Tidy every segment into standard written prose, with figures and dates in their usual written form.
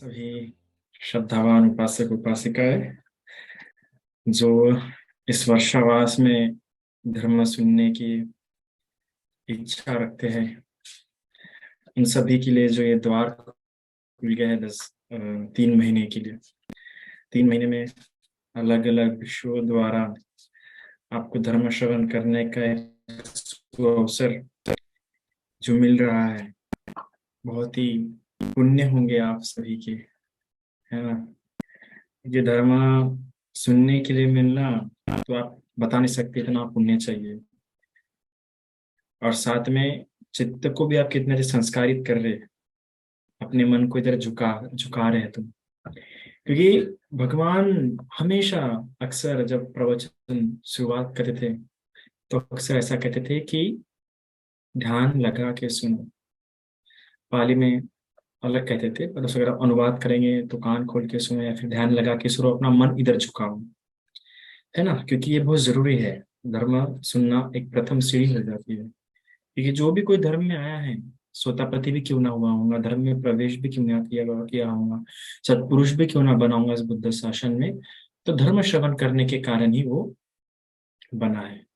सभी श्रद्धावान उपासक उपासिकाएं जो इस वर्षावास में धर्म सुनने की इच्छा रखते हैं, उन सभी के लिए जो ये द्वार खुल गए हैं 3 महीने के लिए। 3 महीने में अलग अलग विषयों द्वारा आपको धर्म श्रवण करने का एक अवसर जो मिल रहा है, बहुत ही पुण्य होंगे आप सभी के, है ना। ये धर्म सुनने के लिए मिलना तो आप बता नहीं सकते, इतना पुण्य चाहिए। और साथ में चित्त को भी आप कितने से संस्कारित कर रहे हैं, अपने मन को इधर झुका झुका रहे हैं तुम। क्योंकि भगवान हमेशा अक्सर जब प्रवचन शुरुआत करते थे तो अक्सर ऐसा कहते थे कि ध्यान लगा के सुनो। पाली में अलग कहते थे, पर अगर आप अनुवाद करेंगे तो कान खोल के सुनो या फिर ध्यान लगा के सुनो, अपना मन इधर झुकाओ, है ना। क्योंकि ये बहुत जरूरी है। धर्म सुनना एक प्रथम सीढ़ी हो जाती है। क्योंकि जो भी कोई धर्म में आया है, स्वतापति भी क्यों ना हुआ होगा, धर्म में प्रवेश भी क्यों ना किया होगा, सत्पुरुष भी क्यों ना बना होगा इस बुद्ध शासन में, तो धर्म श्रवण करने के कारण ही वो बना है।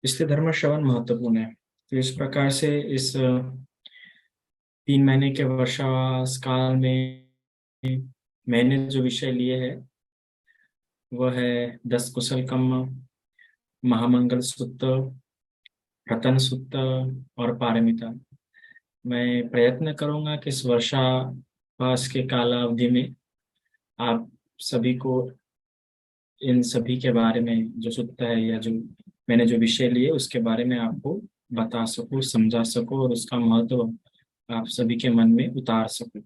इसलिए धर्म श्रवण महत्वपूर्ण है। तो इस प्रकार से इस 3 महीने के वर्षावास काल में मैंने जो विषय लिए है वह है 10 कुशल कर्म, महामंगल सूत्र, रतन सूत्र और पारमिता। मैं प्रयत्न करूंगा कि इस वर्षावास के कालावधि में आप सभी को इन सभी के बारे में जो सूत्र है या जो मैंने जो विषय लिए उसके बारे में आपको बता सकूं, समझा सकूं और उसका महत्व आप सभी के मन में उतार सकूं।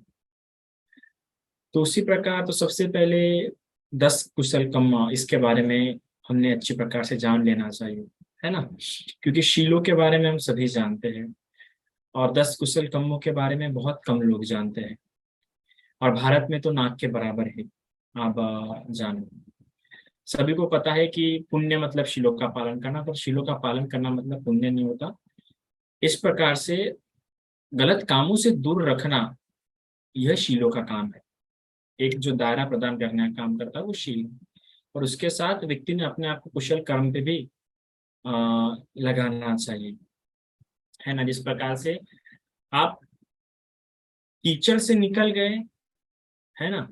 तो उसी प्रकार तो सबसे पहले 10 कुशल कर्म, इसके बारे में हमने अच्छी प्रकार से जान लेना चाहिए, है ना। क्योंकि शीलों के बारे में हम सभी जानते हैं और 10 कुशल कर्मों के बारे में बहुत कम लोग जानते हैं। और भारत में तो नाक के बराबर है। आप जानो, सभी को पता है कि पुण्य मतलब शीलों का पालन करना, पर शीलों का पालन करना मतलब पुण्य नहीं होता। इस प्रकार से गलत कामों से दूर रखना, यह शीलों का काम है। एक जो दायरा प्रदान करने का काम करता है वो शील है। और उसके साथ व्यक्ति ने अपने आप को कुशल कर्म पे भी अ, लगाना चाहिए, है ना। जिस प्रकार से आप कीचड़ से निकल गए, है ना,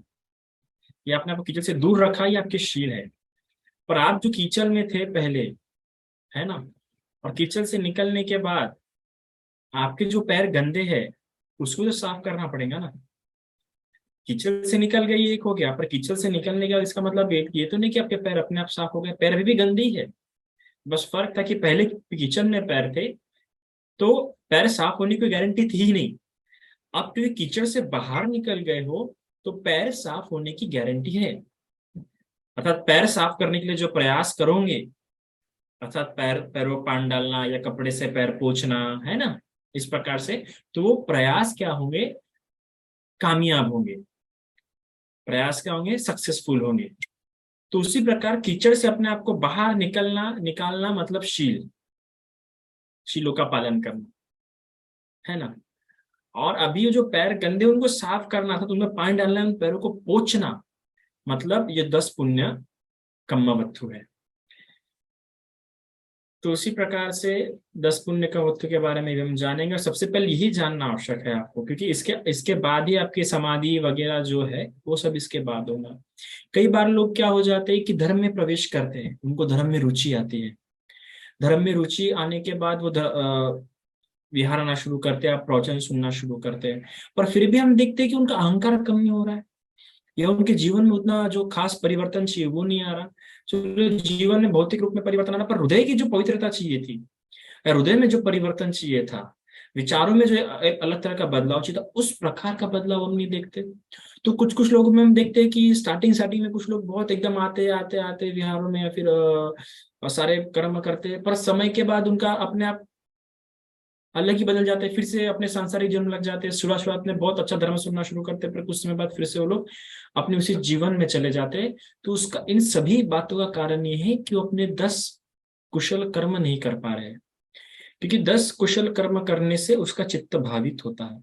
या अपने आप को कीचड़ से दूर रखा, ये आपके शील है। पर आप जो कीचड़ में थे पहले, है ना, और कीचड़ से निकलने के बाद आपके जो पैर गंदे हैं उसको तो साफ करना पड़ेगा ना। कीचड़ से निकल गए ये एक हो गया, पर कीचड़ से निकलने के बाद इसका मतलब ये तो नहीं कि आपके पैर अपने आप साफ हो गए, पैर अभी भी गंदे ही है। बस फर्क था कि पहले कीचड़ में पैर थे तो पैर साफ होने की गारंटी थी ही नहीं। अब क्योंकि कीचड़ से बाहर निकल गए हो तो पैर साफ होने की गारंटी है। अर्थात पैर साफ करने के लिए जो प्रयास करोगे, अर्थात पैरों पान डालना या कपड़े से पैर पोंछना, है ना, इस प्रकार से, तो वो प्रयास क्या होंगे, कामयाब होंगे। प्रयास क्या होंगे, सक्सेसफुल होंगे। तो उसी प्रकार कीचड़ से अपने आप को बाहर निकालना मतलब शीलों का पालन करना, है ना। और अभी ये जो पैर गंदे उनको साफ करना था तो उनमें पानी डालना है, उन पैरों को पोंछना, मतलब ये 10 पुण्य कम्मवत्थु है। तो उसी प्रकार से 10 पुण्य कम्मवत्थु के बारे में भी हम जानेंगे। और सबसे पहले यही जानना आवश्यक है आपको, क्योंकि इसके इसके बाद ही आपकी समाधि वगैरह जो है वो सब इसके बाद होगा। कई बार लोग क्या हो जाते हैं कि धर्म में प्रवेश करते हैं, उनको धर्म में रुचि आती है। धर्म में रुचि आने के बाद वो विहार आना शुरू करते हैं, आप प्रवचन सुनना शुरू करते हैं, पर फिर भी हम देखते हैं कि उनका अहंकार कम नहीं हो रहा है या उनके जीवन में उतना जो खास परिवर्तन चाहिए वो नहीं आ रहा। तो जीवन में भौतिक रूप में परिवर्तन आना, पर हृदय की जो पवित्रता चाहिए थी, या हृदय में जो परिवर्तन चाहिए था, विचारों में जो एक अलग तरह का बदलाव चाहिए था, उस प्रकार का बदलाव हम नहीं देखते। तो कुछ कुछ लोगों में हम देखते हैं कि स्टार्टिंग स्टार्टिंग में कुछ लोग बहुत एकदम आते आते आते विहारों में या फिर सारे कर्म करते हैं, पर समय के बाद उनका अपने आप अलग ही बदल जाते हैं, फिर से अपने सांसारिक जीवन में लग जाते हैं। शुरुआत में बहुत अच्छा धर्म सुनना शुरू करते हैं, पर कुछ समय बाद फिर से वो लोग अपने उसी जीवन में चले जाते हैं। तो उसका इन सभी बातों का कारण ये है कि वो अपने 10 कुशल कर्म नहीं कर पा रहे हैं, क्योंकि 10 कुशल कर्म करने से उसका चित्त भावित होता है,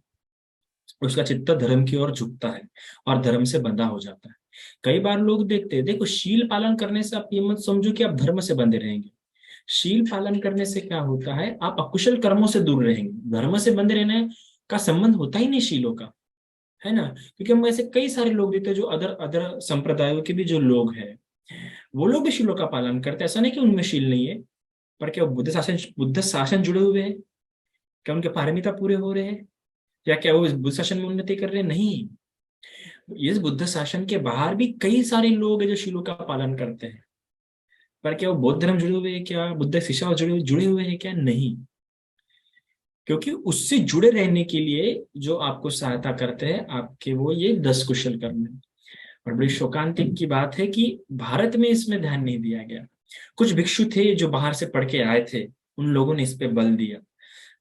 उसका चित्त धर्म की ओर झुकता है और धर्म से बंधा हो जाता है। कई बार लोग देखते हैं, देखो शील पालन करने से आप ये मत समझो कि आप धर्म से बंधे रहेंगे। शील पालन करने से क्या होता है, आप अकुशल कर्मों से दूर रहेंगे। धर्म से बंधे रहने का संबंध होता ही नहीं शीलों का, है ना। क्योंकि हम ऐसे कई सारे लोग देखते हैं जो अदर अदर संप्रदायों के भी जो लोग हैं, वो लोग भी शीलों का पालन करते हैं। ऐसा नहीं कि उनमें शील नहीं है, पर क्या वो बुद्ध शासन जुड़े हुए हैं? क्या उनके पारमिता पूरे हो रहे हैं, या क्या वो इस बुद्ध शासन में उन्नति कर रहे हैं? नहीं। इस बुद्ध शासन के बाहर भी कई सारे लोग हैं जो शीलों का पालन करते हैं, पर क्या वो बौद्ध धर्म जुड़े हुए हैं क्या, बुद्ध शिक्षा जुड़े हुए हैं क्या? नहीं। क्योंकि उससे जुड़े रहने के लिए जो आपको सहायता करते हैं आपके, वो ये 10 कुशल कर्म है। और बड़ी शोकांतिक की बात है कि भारत में इसमें ध्यान नहीं दिया गया। कुछ भिक्षु थे जो बाहर से पढ़ के आए थे, उन लोगों ने इस पे बल दिया।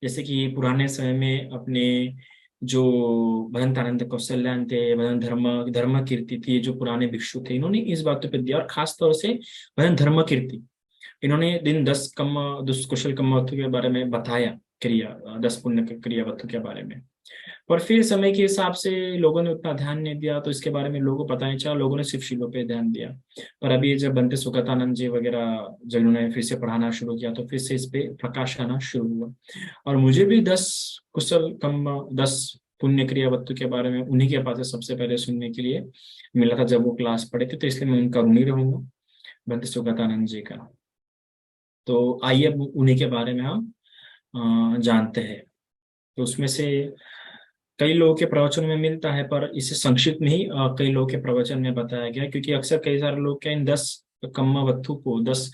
जैसे कि पुराने समय में अपने जो भदंतानंद कौशल्यान थे, भदन धर्म धर्म कीर्ति थी, जो पुराने भिक्षु थे, इन्होंने इस बातों पे दिया। और खास तौर से भदन धर्म कीर्ति, इन्होंने दिन 10 कुशल कर्मवत्तु के बारे में बताया, क्रिया 10 पुण्य क्रियावत्तु के बारे में। पर फिर समय के हिसाब से लोगों ने उतना ध्यान नहीं दिया, तो इसके बारे में लोगों को पता नहीं चला, लोगों ने सिर्फ शीलों पे ध्यान दिया। पर अभी जब बनते सुगतानंद जी वगैरह जब उन्होंने फिर से पढ़ाना शुरू किया, तो फिर से इस पे प्रकाश आना शुरू हुआ। और मुझे भी 10 पुण्य क्रियावत्तु के बारे में उन्हीं के पास से सबसे पहले सुनने के लिए मिला था जब वो क्लास पढ़े थे, तो इसलिए मैं उनका ऋणी रहूंगा, बनते सुगतानंद जी का। तो आइए अब उन्हीं के बारे में हम जानते हैं। तो उसमें से कई लोगों के प्रवचन में मिलता है, पर इसे संक्षिप्त में ही कई लोगों के प्रवचन में बताया गया, क्योंकि अक्सर कई सारे लोग क्या इन 10 कर्मवत्तु को, 10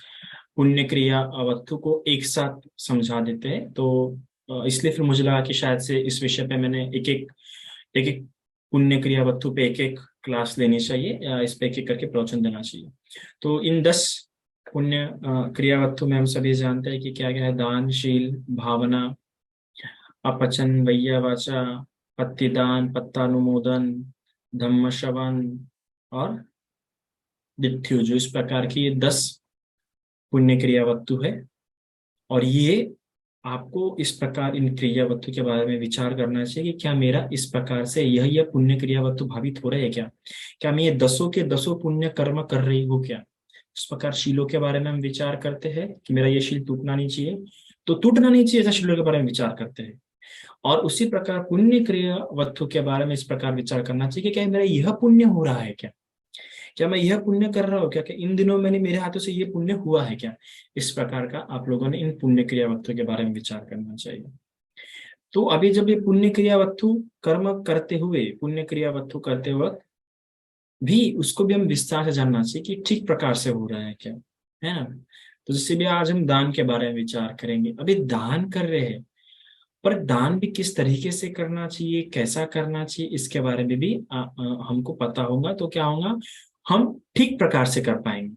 पुण्य क्रिया वत्तु को एक साथ समझा देते हैं। तो इसलिए फिर मुझे लगा कि शायद से इस विषय पे मैंने एक एक पुण्य क्रिया वत्तु पे एक एक क्लास लेनी चाहिए, या इस पे एक एक करके प्रवचन देना चाहिए। तो इन 10 पुण्य क्रिया वत्तु में हम सभी जानते हैं कि क्या क्या है। दान, शील, भावना, अपचन, वैया वाचा, पत्तिदान, पत्तानुमोदन, धम्म श्रवण और दिथ्यु, जो इस प्रकार की ये 10 पुण्य क्रिया वस्तु है। और ये आपको इस प्रकार इन क्रिया वस्तु के बारे में विचार करना चाहिए कि क्या मेरा इस प्रकार से यह पुण्य क्रिया वस्तु भावित हो रहे हैं क्या, क्या मैं ये 10 के 10 पुण्य कर्म कर रही हूँ क्या। इस प्रकार शीलों के बारे में हम विचार करते हैं कि मेरा ये शील टूटना नहीं चाहिए, तो टूटना नहीं चाहिए, ऐसा शीलों के बारे में विचार करते हैं। और उसी प्रकार पुण्य क्रिया वस्तु के बारे में इस प्रकार विचार करना चाहिए कि क्या मेरा यह पुण्य हो रहा है क्या, क्या मैं यह पुण्य कर रहा हूँ क्या, क्या इन दिनों मैंने मेरे हाथों से ये पुण्य हुआ है क्या। इस प्रकार का आप लोगों ने इन पुण्य क्रिया वस्तु के बारे में विचार करना चाहिए। तो अभी जब ये पुण्य क्रिया वस्तु कर्म करते हुए, पुण्य क्रिया वस्तु करते वक्त भी उसको भी हम विस्तार से जानना चाहिए कि ठीक प्रकार से हो रहा है क्या, है ना। तो जैसे भी आज हम दान के बारे में विचार करेंगे। अभी दान कर रहे हैं, पर दान भी किस तरीके से करना चाहिए, कैसा करना चाहिए, इसके बारे में भी हमको पता होगा, तो क्या होगा, हम ठीक प्रकार से कर पाएंगे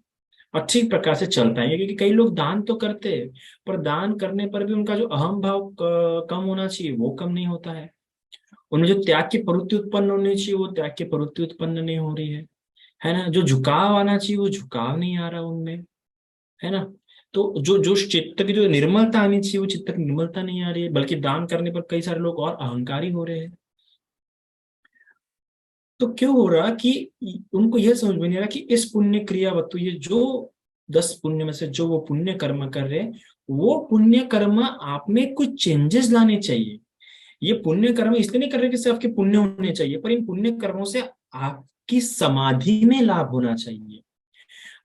और ठीक प्रकार से चल पाएंगे। क्योंकि कई लोग दान तो करते हैं, पर दान करने पर भी उनका जो अहम भाव कम होना चाहिए वो कम नहीं होता है। उनमें जो त्याग की प्रवृत्ति उत्पन्न होनी चाहिए वो त्याग की प्रवृत्ति उत्पन्न नहीं हो रही है ना। जो झुकाव आना चाहिए वो झुकाव नहीं आ रहा उनमें, है ना। तो जो जो चित्त की जो निर्मलता आनी चाहिए वो चित्त की निर्मलता नहीं आ रही है, बल्कि दान करने पर कई सारे लोग और अहंकारी हो रहे हैं। तो क्यों हो रहा कि उनको यह समझ में नहीं आ रहा कि इस पुण्य क्रिया वस्तु, ये जो 10 पुण्य में से जो वो पुण्य कर्म कर रहे हैं, वो पुण्य कर्म आप में कुछ चेंजेस लाने चाहिए। ये पुण्य कर्म इसलिए नहीं कर रहे कि सिर्फ आपके पुण्य होने चाहिए, पर इन पुण्य कर्मों से आपकी समाधि में लाभ होना चाहिए,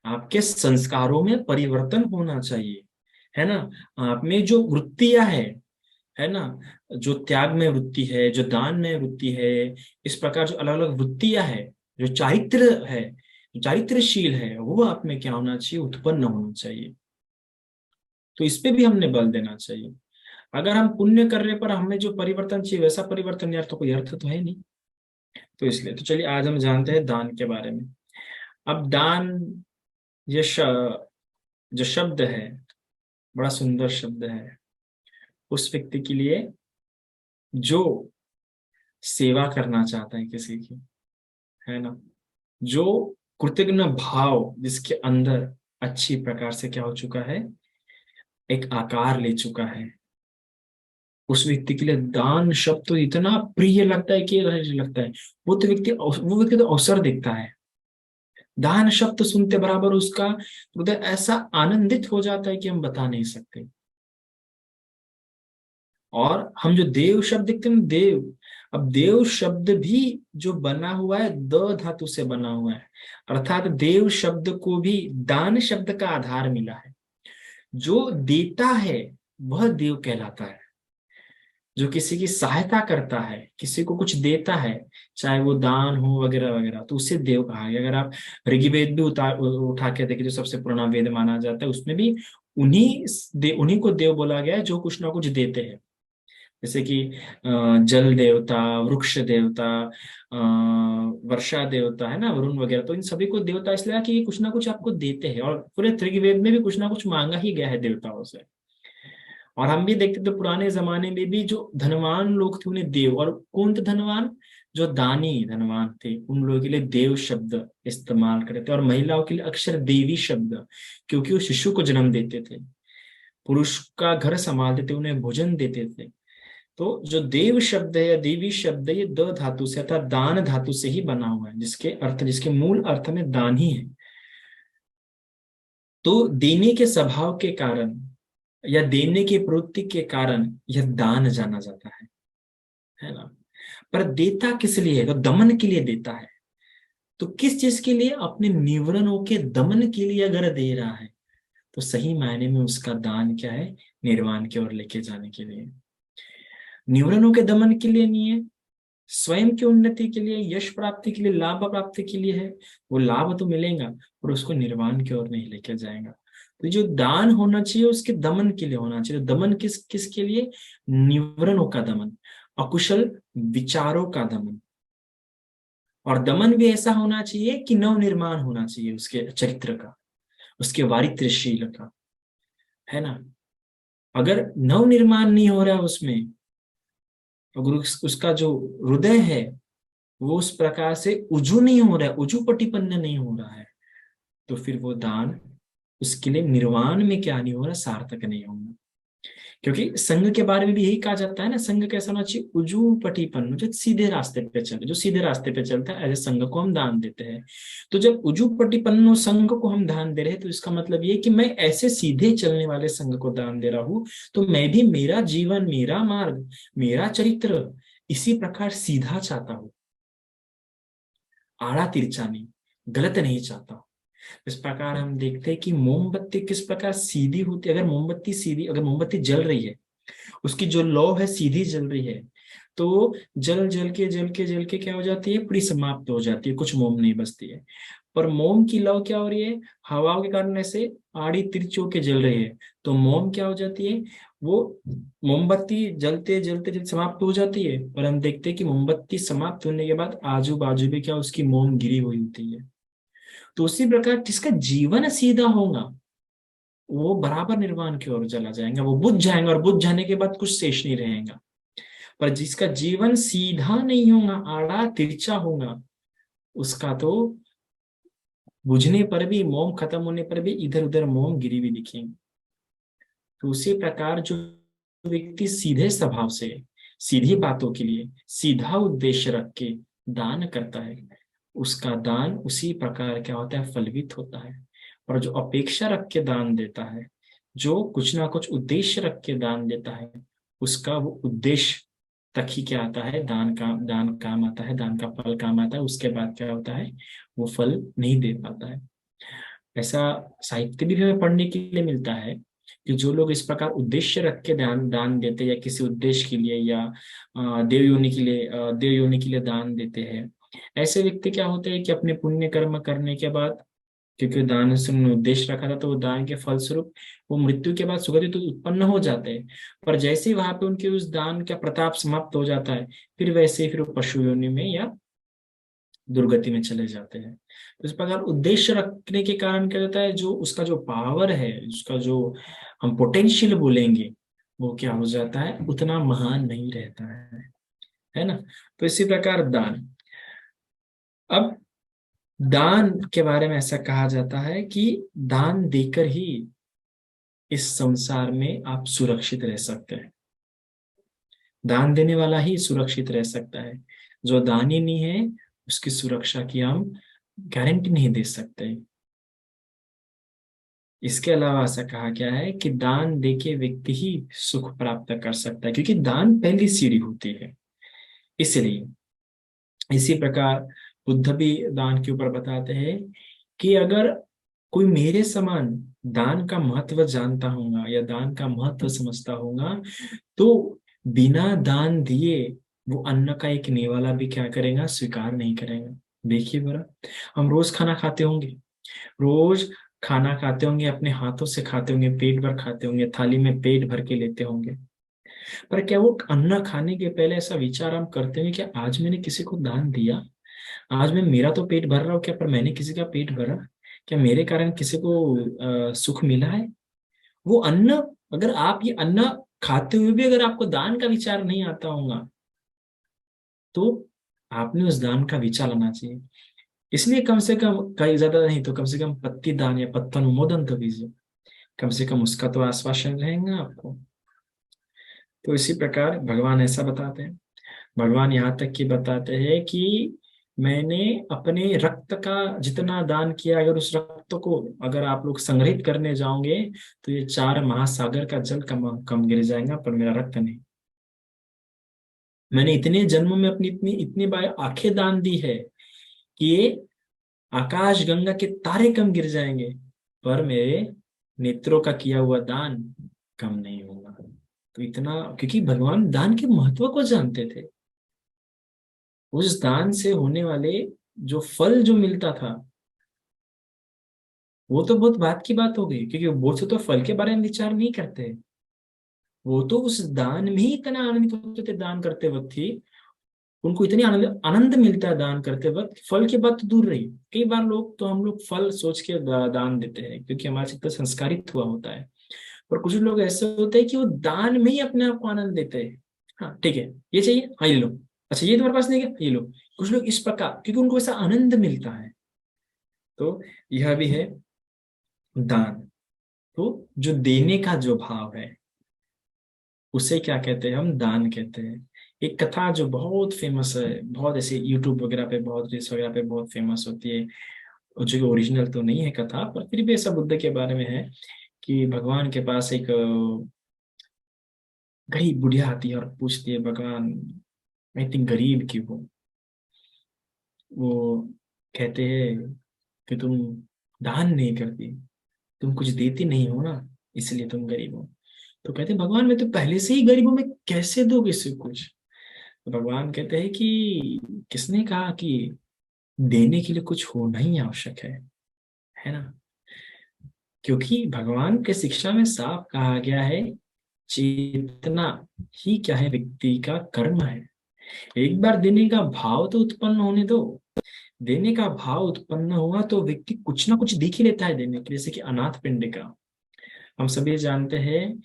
आपके संस्कारों में परिवर्तन होना चाहिए, है ना। आप में जो वृत्तियां है ना, जो त्याग में वृत्ति है, जो दान में वृत्ति है, इस प्रकार जो अलग अलग वृत्तियां है, जो चारित्र है, जो चारित्रशील है, वो आप में क्या होना चाहिए, उत्पन्न होना चाहिए। तो इस पे भी हमने बल देना चाहिए। अगर हम पुण्य कर रहे पर हमें जो परिवर्तन चाहिए वैसा परिवर्तन, यार तो कोई अर्थ तो है नहीं। तो इसलिए तो चलिए आज हम जानते हैं दान के बारे में। अब दान, ये जो शब्द है, बड़ा सुंदर शब्द है उस व्यक्ति के लिए जो सेवा करना चाहता है किसी की, है ना। जो कृतज्ञ भाव जिसके अंदर अच्छी प्रकार से क्या हो चुका है, एक आकार ले चुका है। उस व्यक्ति के लिए दान शब्द तो इतना प्रिय लगता है कि लगता है वो व्यक्ति तो अवसर देखता है। दान शब्द सुनते बराबर उसका हृदय ऐसा आनंदित हो जाता है कि हम बता नहीं सकते। और हम जो देव शब्द देखते हैं देव, अब देव शब्द भी जो बना हुआ है द धातु से बना हुआ है, अर्थात देव शब्द को भी दान शब्द का आधार मिला है। जो देता है वह देव कहलाता है। जो किसी की सहायता करता है, किसी को कुछ देता है, चाहे वो दान हो वगैरह वगैरह, तो उसे देव कहा गया। अगर आप ऋग्वेद भी उठा के देखें, जो सबसे पुराना वेद माना जाता है, उसमें भी उन्हीं को देव बोला गया है जो कुछ ना कुछ देते हैं। जैसे कि जल देवता, वृक्ष देवता, वर्षा देवता है ना, वरुण वगैरह, तो इन सभी को देवता इसलिए कि ये कुछ ना कुछ आपको देते हैं। और पूरे ऋग्वेद में भी कुछ ना कुछ मांगा ही गया है देवताओं से। और हम भी देखते थे पुराने जमाने में भी जो धनवान लोग थे उन्हें देव, और कौन थे धनवान? जो दानी धनवान थे उन लोगों के लिए देव शब्द इस्तेमाल करते थे। और महिलाओं के लिए अक्षर देवी शब्द, क्योंकि वो शिशु को जन्म देते थे, पुरुष का घर संभालते थे, उन्हें भोजन देते थे। तो जो देव शब्द है या देवी शब्द है, ये द धातु से अर्थात दान धातु से ही बना हुआ है, जिसके मूल अर्थ में दान ही है। तो देने के स्वभाव के कारण या देने की प्रवृत्ति के कारण यह दान जाना जाता है ना। पर देता किस लिए है? तो दमन के लिए देता है। तो किस चीज के लिए? अपने निवरणों के दमन के लिए अगर दे रहा है, तो सही मायने में उसका दान क्या है? निर्वाण की ओर लेके जाने के लिए। निवरणों के दमन के लिए नहीं है, स्वयं की उन्नति के लिए, यश प्राप्ति के लिए, लाभ प्राप्ति के लिए है। वो लाभ तो मिलेगा पर उसको निर्वाण की ओर नहीं लेके जाएगा। तो जो दान होना चाहिए उसके दमन के लिए होना चाहिए। दमन किसके लिए? निवरणों का दमन, अकुशल विचारों का दमन। और दमन भी ऐसा होना चाहिए कि नव निर्माण होना चाहिए उसके चरित्र का, उसके वारित्रशील का, है ना। अगर नव निर्माण नहीं हो रहा है उसमें, अगर उसका जो हृदय है वो उस प्रकार से उजू नहीं हो रहा है, उजूपटीपन्न नहीं हो रहा है, तो फिर वो दान उसके लिए निर्वाण में क्या नहीं हो रहा, सार्थक नहीं होगा। क्योंकि संघ के बारे में भी यही कहा जाता है ना, संघ कैसा होना चाहिए? उजूपटीपन्न, जो सीधे रास्ते पे चले, जो सीधे रास्ते पे चलता है, ऐसे संघ को हम दान देते हैं। तो जब उजूपटीपन्न संघ को हम दान दे रहे हैं, तो इसका मतलब ये कि मैं ऐसे सीधे चलने वाले संघ को दान दे रहा हूं, तो मैं भी मेरा जीवन, मेरा मार्ग, मेरा चरित्र इसी प्रकार सीधा चाहता हूं, आड़ा तिरछा नहीं, गलत नहीं चाहता। इस प्रकार हम देखते हैं कि मोमबत्ती किस प्रकार सीधी होती है। अगर मोमबत्ती जल रही है, उसकी जो लौ है सीधी जल रही है, तो जल के क्या हो जाती है? पूरी समाप्त हो जाती है, कुछ मोम नहीं बचती है। पर मोम की लौ क्या हो रही है? हवाओं के कारण ऐसे आड़ी तिरछी होके जल रही है, तो मोम क्या हो जाती है? वो मोमबत्ती जलते जलते जलते समाप्त हो जाती है। और हम देखते हैं कि मोमबत्ती समाप्त होने के बाद आजू बाजू भी क्या उसकी मोम गिरी हुई होती है। तो उसी प्रकार जिसका जीवन सीधा होगा वो बराबर निर्वाण की ओर चला जाएगा, वो बुझ जाएगा, और बुझ जाने के बाद कुछ शेष नहीं रहेगा। पर जिसका जीवन सीधा नहीं होगा, आड़ा तिरछा होगा, उसका तो बुझने पर भी, मोम खत्म होने पर भी इधर उधर मोम गिरी हुई दिखेंगे। तो उसी प्रकार जो व्यक्ति सीधे स्वभाव से, सीधी बातों के लिए सीधा उद्देश्य रख के दान करता है, उसका दान उसी प्रकार क्या होता है? फलवित होता है। और जो अपेक्षा रख के दान देता है, जो कुछ ना कुछ उद्देश्य रख के दान देता है, उसका वो उद्देश्य तक ही क्या आता है? दान काम आता है, दान का फल काम आता है। उसके बाद क्या होता है? वो फल नहीं दे पाता है। ऐसा साहित्य भी हमें पढ़ने के लिए मिलता है कि जो लोग इस प्रकार उद्देश्य रख के दान दान देते, या किसी उद्देश्य के लिए, या देव योनि के लिए दान देते हैं, ऐसे व्यक्ति क्या होते हैं कि अपने पुण्य कर्म करने के बाद, क्योंकि दान से उन्होंने उद्देश्य रखा था, तो वो दान के फलस्वरूप वो मृत्यु के बाद सुगति तो उत्पन्न हो जाते हैं। पर जैसे ही वहां पे उनके उस दान का प्रताप समाप्त हो जाता है, फिर वैसे ही फिर वो पशु योनि में या दुर्गति में चले जाते हैं। तो इस प्रकार उद्देश्य रखने के कारण क्या होता है? जो उसका जो पावर है, उसका जो हम पोटेंशियल बोलेंगे, वो क्या हो जाता है? उतना महान नहीं रहता है ना। तो इसी प्रकार दान, अब दान के बारे में ऐसा कहा जाता है कि दान देकर ही इस संसार में आप सुरक्षित रह सकते हैं। दान देने वाला ही सुरक्षित रह सकता है। जो दानी नहीं है उसकी सुरक्षा की हम गारंटी नहीं दे सकते। इसके अलावा ऐसा कहा गया है कि दान देके व्यक्ति ही सुख प्राप्त कर सकता है, क्योंकि दान पहली सीढ़ी होती है। इसलिए इसी प्रकार बुद्ध भी दान के ऊपर बताते हैं कि अगर कोई मेरे समान दान का महत्व जानता होगा या दान का महत्व समझता होगा, तो बिना दान दिए वो अन्न का एक निवाला भी क्या करेगा, स्वीकार नहीं करेगा। देखिए बरा, हम रोज खाना खाते होंगे, रोज खाना खाते होंगे, अपने हाथों से खाते होंगे, पेट भर खाते होंगे, थाली में पेट भर के लेते होंगे। पर क्या वो अन्न खाने के पहले ऐसा विचार हम करते हैं कि आज मैंने किसी को दान दिया? आज मैं, मेरा तो पेट भर रहा हूँ क्या, पर मैंने किसी का पेट भरा? क्या मेरे कारण किसी को सुख मिला है? वो अन्न, अगर आप ये अन्न खाते हुए भी अगर आपको दान का विचार नहीं आता होगा, तो आपने उस दान का विचार लाना चाहिए। इसलिए कम से कम, कहीं ज्यादा नहीं तो कम से कम पत्ती दान या पत्तन अनुमोदन तो कीजिए। कम से कम उसका तो आश्वासन रहेगा आपको। तो इसी प्रकार भगवान ऐसा बताते हैं। भगवान यहाँ तक कि बताते हैं कि मैंने अपने रक्त का जितना दान किया, अगर उस रक्त को अगर आप लोग संग्रहित करने जाओगे तो ये 4 महासागर का जल कम कम गिर जाएगा, पर मेरा रक्त नहीं। मैंने इतने जन्मों में अपनी इतनी इतनी बार आंखें दान दी है कि ये आकाश गंगा के तारे कम गिर जाएंगे, पर मेरे नेत्रों का किया हुआ दान कम नहीं होगा। तो इतना, क्योंकि भगवान दान के महत्व को जानते थे। उस दान से होने वाले जो फल जो मिलता था, वो तो बहुत बात की बात हो गई, क्योंकि वो तो फल के बारे में विचार नहीं करते। वो तो उस दान में ही इतना आनंदित होते थे दान करते वक्त ही। उनको इतनी आनंद आनंद मिलता है दान करते वक्त, फल की बात तो दूर रही। कई बार लोग तो, हम लोग फल सोच के दान देते हैं क्योंकि हमारे से इतना संस्कारित हुआ होता है। पर कुछ लोग ऐसे होते हैं कि वो दान में ही अपने आप को आनंद देते हैं। हाँ ठीक है, ये चाहिए, हाँ ये लो। अच्छा ये तुम्हारे पास नहीं है, ये लो। कुछ लोग इस प्रकार, क्योंकि उनको ऐसा आनंद मिलता है। तो यह भी है दान। तो जो देने का जो भाव है, उसे क्या कहते हैं, हम दान कहते हैं। एक कथा जो बहुत फेमस है, बहुत ऐसे यूट्यूब वगैरह पे, बहुत रील्स वगैरह पे बहुत फेमस होती है, और जो ओरिजिनल तो नहीं है कथा, पर फिर भी ऐसा बुद्ध के बारे में है कि भगवान के पास एक गरीब बुढ़िया आती है और पूछती है, भगवान, मैं इतनी गरीब की हूँ। वो कहते हैं कि तुम दान नहीं करती, तुम कुछ देती नहीं हो ना, इसलिए तुम गरीब हो। तो कहते हैं, भगवान मैं तो पहले से ही गरीब हूं, मैं कैसे दूं किसी को कुछ? तो भगवान कहते हैं कि किसने कहा कि देने के लिए कुछ होना ही आवश्यक है ना? क्योंकि भगवान के शिक्षा में साफ कहा गया है, चेतना ही क्या है, व्यक्ति का कर्म है। एक बार देने का भाव तो उत्पन्न होने दो। देने का भाव उत्पन्न हुआ तो व्यक्ति कुछ ना कुछ दिख ही लेता है देने के, जैसे कि अनाथ पिंड का। हम सभी जानते हैं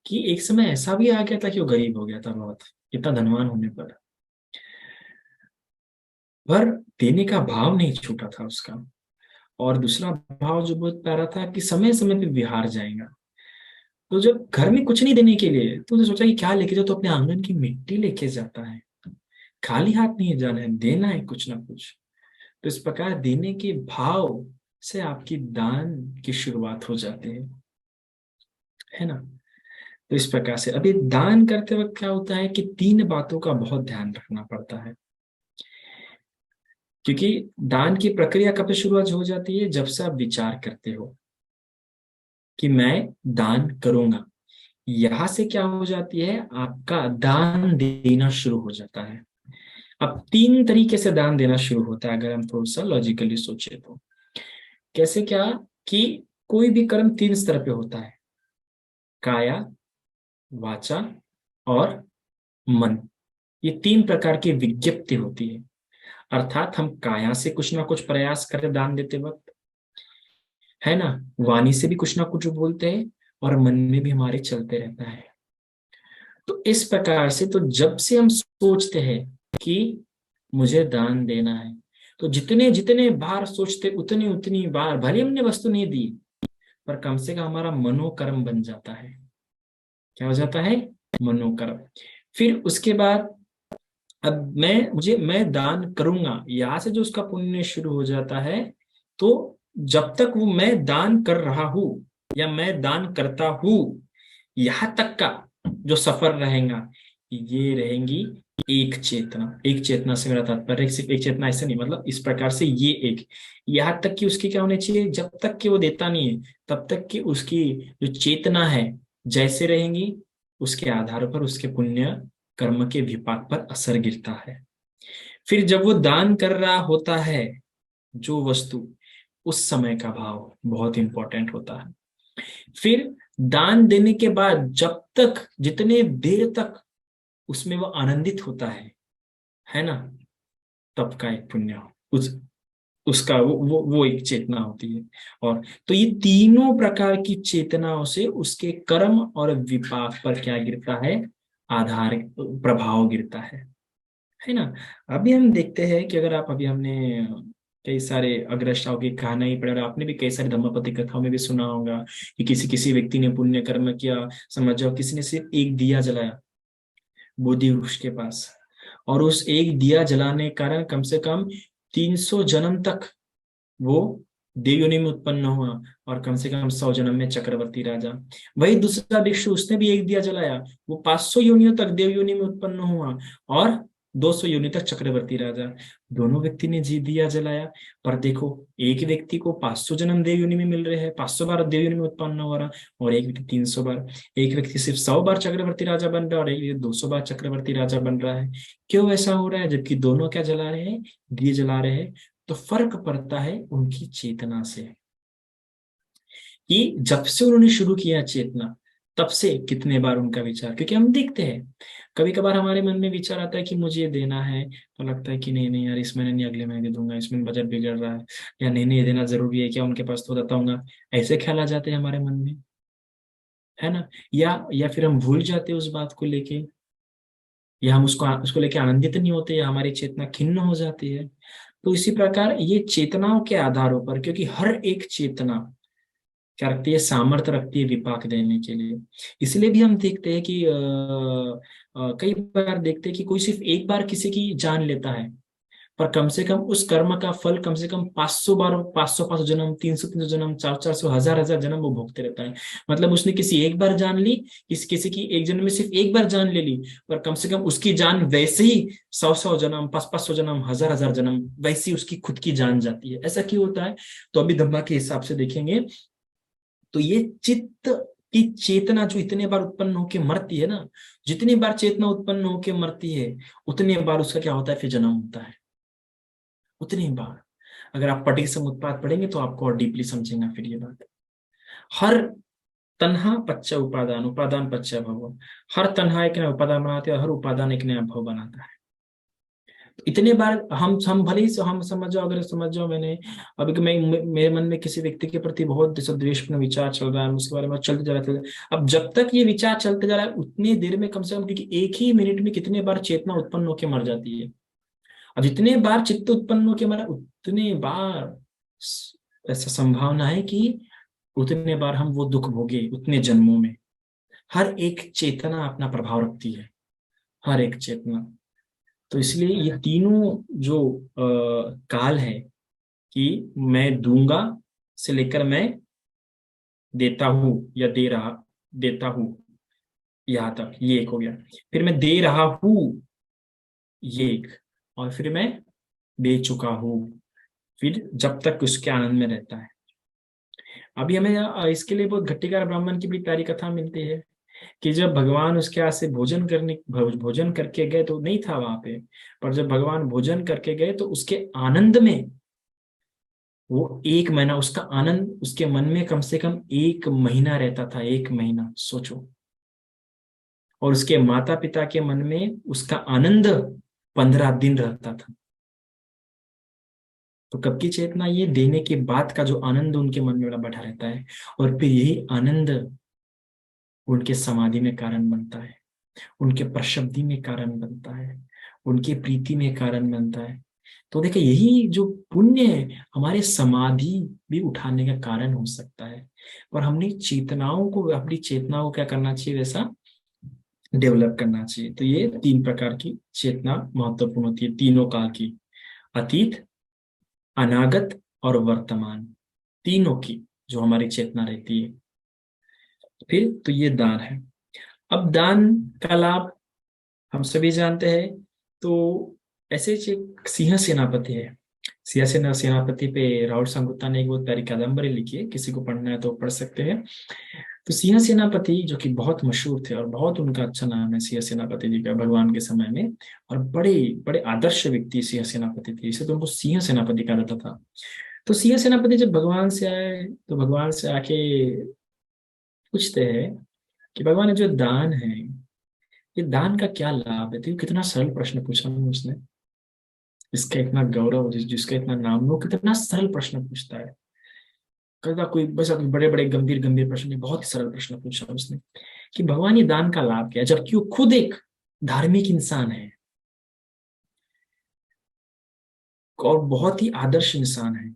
कि एक समय ऐसा भी आ गया था कि वो गरीब हो गया था बहुत, इतना धनवान होने पर देने का भाव नहीं छूटा था उसका। और दूसरा भाव जो बहुत प्यारा था कि समय समय पे बिहार जाएगा। तो जब घर में कुछ नहीं देने के लिए, तो उसने सोचा कि क्या लेके जाओ, तो अपने आंगन की मिट्टी लेके जाता है। खाली हाथ नहीं जाना है, देना है कुछ ना कुछ। तो इस प्रकार देने के भाव से आपकी दान की शुरुआत हो जाती है ना? तो इस प्रकार से अभी दान करते वक्त क्या होता है कि 3 बातों का बहुत ध्यान रखना पड़ता है। क्योंकि दान की प्रक्रिया कब से शुरुआत हो जाती है, जब से आप विचार करते हो कि मैं दान करूंगा, यहां से क्या हो जाती है, आपका दान देना शुरू हो जाता है। अब 3 तरीके से दान देना शुरू होता है, अगर हम थोड़ा सा लॉजिकली सोचे तो। कैसे क्या, कि कोई भी कर्म 3 स्तर पे होता है, काया, वाचा और मन। ये 3 प्रकार की विज्ञप्ति होती है। अर्थात हम काया से कुछ ना कुछ प्रयास करें दान देते वक्त, है ना, वाणी से भी कुछ ना कुछ बोलते हैं, और मन में भी हमारे चलते रहता है। तो इस प्रकार से, तो जब से हम सोचते हैं कि मुझे दान देना है, तो जितने जितने बार सोचते उतनी उतनी बार, भले हमने वस्तु नहीं दी, पर कम से कम हमारा मनोकर्म बन जाता है। क्या हो जाता है? मनोकर्म। फिर उसके बाद अब मैं दान करूंगा, यहां से जो उसका पुण्य शुरू हो जाता है। तो जब तक वो मैं दान कर रहा हूं या मैं दान करता हूं, यहां तक का जो सफर रहेगा, ये रहेंगी एक चेतना। एक चेतना से मेरा तात्पर्य सिर्फ एक चेतना ऐसे नहीं, मतलब इस प्रकार से ये एक, यहां तक कि उसकी क्या होनी चाहिए, जब तक कि वो देता नहीं है तब तक कि उसकी जो चेतना है जैसे रहेंगी, उसके आधार पर उसके पुण्य कर्म के विपाक पर असर गिरता है। फिर जब वो दान कर रहा होता है जो वस्तु, उस समय का भाव बहुत इंपॉर्टेंट होता है। फिर दान देने के बाद जब तक जितने देर तक उसमें वो आनंदित होता है ना, तब का एक पुण्य उस उसका वो एक चेतना होती है। और तो ये तीनों प्रकार की चेतनाओं से उसके कर्म और विपाक पर क्या गिरता है, आधार प्रभाव गिरता है ना। अभी हम देखते हैं कि अगर आप, अभी हमने कई सारे अग्रष्टाओं की कहानी पढ़े और आपने भी कई सारी धम्मपति कथाओं में भी सुना होगा कि किसी किसी व्यक्ति ने पुण्य कर्म किया, समझ जाओ किसी ने सिर्फ एक दिया जलाया बोधि वृक्ष के पास, और उस एक दिया जलाने के कारण कम से कम 300 जन्म तक वो देव योनि में उत्पन्न हुआ, और कम से कम 100 जन्म में चक्रवर्ती राजा। वही दूसरा भिक्षु, उसने भी एक दिया जलाया, वो 500 योनियों तक देव योनि में उत्पन्न हुआ, और 200 योनि तक चक्रवर्ती राजा। दोनों व्यक्ति ने जी दिया जलाया, पर देखो एक व्यक्ति को 500 जन्म देव योनि में मिल रहे हैं, 500 बार देव योनि में उत्पन्न हो रहा, और एक व्यक्ति 300 बार। एक व्यक्ति सिर्फ 100 बार चक्रवर्ती राजा बन रहा है और एक व्यक्ति 200 बार चक्रवर्ती राजा बन रहा है। क्यों ऐसा हो रहा है? जबकि दोनों क्या जला रहे हैं, दिए जला रहे हैं। तो फर्क पड़ता है उनकी चेतना से, कि जब से उन्होंने शुरू किया चेतना, तब से कितने बार उनका विचार, क्योंकि हम देखते हैं कभी कभार हमारे मन में विचार आता है कि मुझे ये देना है, तो लगता है कि नहीं नहीं यार, इस महीने नहीं अगले महीने दूंगा, इसमें बजट बिगड़ रहा है, या नहीं नहीं ये देना जरूरी है क्या, उनके पास तो देता हूँ। ऐसे ख्याल आ जाते हैं हमारे मन में, है ना। या फिर हम भूल जाते हैं उस बात को लेके, या हम उसको उसको लेके आनंदित नहीं होते, या हमारी चेतना खिन्न हो जाती है। तो इसी प्रकार ये चेतनाओं के आधारों पर, क्योंकि हर एक चेतना क्या रखती है, सामर्थ्य रखती है विपाक देने के लिए। इसलिए भी हम देखते हैं कि कई बार देखते हैं कि कोई सिर्फ एक बार किसी की जान लेता है, पर कम से कम उस कर्म का फल कम से कम 500 बार, 500 जन्म, 300 जन्म, 400 हजार हजार जन्म वो भोगते रहता है। मतलब उसने किसी एक बार जान ली, किसी की एक जन्म में सिर्फ एक बार जान ले ली, पर कम से कम उसकी जान वैसे ही 100 जन्म, 500 जन्म, हजार हजार जन्म वैसी उसकी खुद की जान जाती है। ऐसा क्यों होता है? तो अभी धम्मा के हिसाब से देखेंगे तो ये चित्त की चेतना जो इतने बार उत्पन्न होकर मरती है ना, जितनी बार चेतना उत्पन्न होकर मरती है, उतने बार उसका क्या होता है, फिर जन्म होता है, उतनी बार। अगर आप पटी समुत्पाद पढ़ेंगे तो आपको और डीपली समझेंगे फिर ये बात। हर तन्हा पच्चा उपादान, उपादान पच्चा भव, हर तन्हा एक नया उपादान बनाते हैं और हर उपादान एक नया भव बनाता है। इतने बार हम भले ही हम समझ जाओ, अगर समझ जाओ मैंने अभी कि मेरे मन में किसी व्यक्ति के प्रति बहुत द्वेषपूर्ण विचार चल रहा है, उसके बारे में चलते जा रहा है, अब जब तक ये विचार चलते जा रहा है उतनी देर में कम से कम, क्योंकि एक ही मिनट में कितने बार चेतना उत्पन्न होकर मर जाती है, और जितने बार चित्त उत्पन्न होकर मरा उतने बार ऐसा संभावना है कि उतने बार हम वो दुख भोगे उतने जन्मों में। हर एक चेतना अपना प्रभाव रखती है, हर एक चेतना। तो इसलिए ये तीनों जो काल है, कि मैं दूंगा से लेकर मैं देता हूं या देता हूं, यहां तक ये एक हो गया। फिर मैं दे रहा हूं, ये एक, और फिर मैं दे चुका हूं, फिर जब तक उसके आनंद में रहता है। अभी हमें इसके लिए बहुत घट्टिकार ब्राह्मण की बड़ी प्यारी कथा मिलती है, कि जब भगवान उसके यहाँ से भोजन करके गए तो नहीं था वहां पे, पर जब भगवान भोजन करके गए तो उसके आनंद में, वो एक महीना उसका आनंद उसके मन में कम से कम एक महीना रहता था, एक महीना सोचो। और उसके माता पिता के मन में उसका आनंद 15 दिन रहता था। तो कब की चेतना? ये देने के बाद का जो आनंद उनके मन में बैठा रहता है, और फिर यही आनंद उनके समाधि में कारण बनता है, उनके प्रशब्दि में कारण बनता है, उनकी प्रीति में कारण बनता है। तो देखिए यही जो पुण्य है हमारे समाधि भी उठाने का कारण हो सकता है। और हमने चेतनाओं को, अपनी चेतना को क्या करना चाहिए, वैसा डेवलप करना चाहिए। तो ये 3 प्रकार की चेतना महत्वपूर्ण होती है, तीनों काल की, अतीत, अनागत और वर्तमान, तीनों की जो हमारी चेतना रहती है। फिर तो ये दान है। अब दान का लाभ हम सभी जानते हैं। तो ऐसे ही एक सिंह सेनापति है। सिंह सेनापति पे राहुल संगुप्ता ने एक बहुत प्यारी कादम्बरी लिखी है, किसी को पढ़ना है तो पढ़ सकते हैं। तो सिंह सेनापति जो कि बहुत मशहूर थे और बहुत उनका अच्छा नाम है सिंह सेनापति जी का भगवान के समय में, और बड़े बड़े आदर्श व्यक्ति सिंह सेनापति थे, इसे तो उनको सिंह सेनापति कहा जाता था। तो सिंह सेनापति जब भगवान से आए तो भगवान से आके पूछते हैं कि भगवान ये जो दान है, ये दान का क्या लाभ है। तो ये कितना सरल प्रश्न पूछा उसने, इसका इतना गौरव, जिसका इतना नाम, वो कितना सरल प्रश्न पूछता है। कदा कोई बस बड़े बड़े गंभीर गंभीर प्रश्न नहीं, बहुत ही सरल प्रश्न पूछा उसने कि भगवान ये दान का लाभ क्या है, जबकि वो खुद एक धार्मिक इंसान है और बहुत ही आदर्श इंसान है।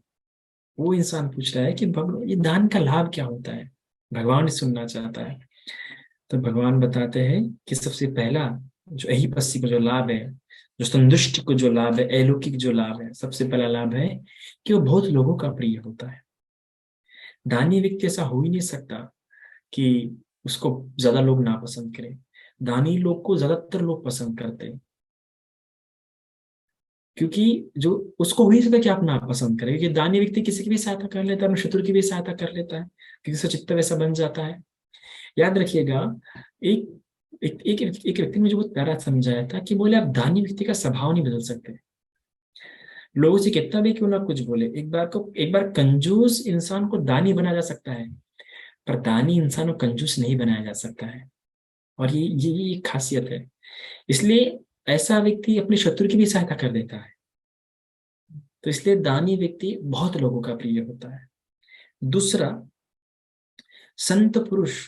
वो इंसान पूछ रहा है कि भगवान ये दान का लाभ क्या होता है, भगवान सुनना चाहता है। तो भगवान बताते हैं कि सबसे पहला जो यही पस्सी का जो लाभ है, जो संतुष्ट को जो लाभ है, अलौकिक जो लाभ है, सबसे पहला लाभ है कि वो बहुत लोगों का प्रिय होता है। दानी व्यक्ति ऐसा हो ही नहीं सकता कि उसको ज्यादा लोग नापसंद करें। दानी लोग को ज्यादातर लोग पसंद करते हैं, क्योंकि जो उसको हो ही सकता है कि आप नापसंद करें, क्योंकि दानी व्यक्ति किसी की भी सहायता कर लेता है, अपने शत्रु की भी सहायता कर लेता है, क्योंकि उसका चित्त वैसा बन जाता है। याद रखिएगा, एक एक व्यक्ति ने मुझे बहुत प्यारा समझाया था कि बोले आप दानी व्यक्ति का स्वभाव नहीं बदल सकते। लोगों से कितना भी क्यों ना कुछ बोले, एक बार कंजूस इंसान को दानी बनाया जा सकता है, पर दानी इंसान को कंजूस नहीं बनाया जा सकता है। और ये एक खासियत है। इसलिए ऐसा व्यक्ति अपने शत्रु की भी सहायता कर देता है। तो इसलिए दानी व्यक्ति बहुत लोगों का प्रिय होता है। दूसरा, संत पुरुष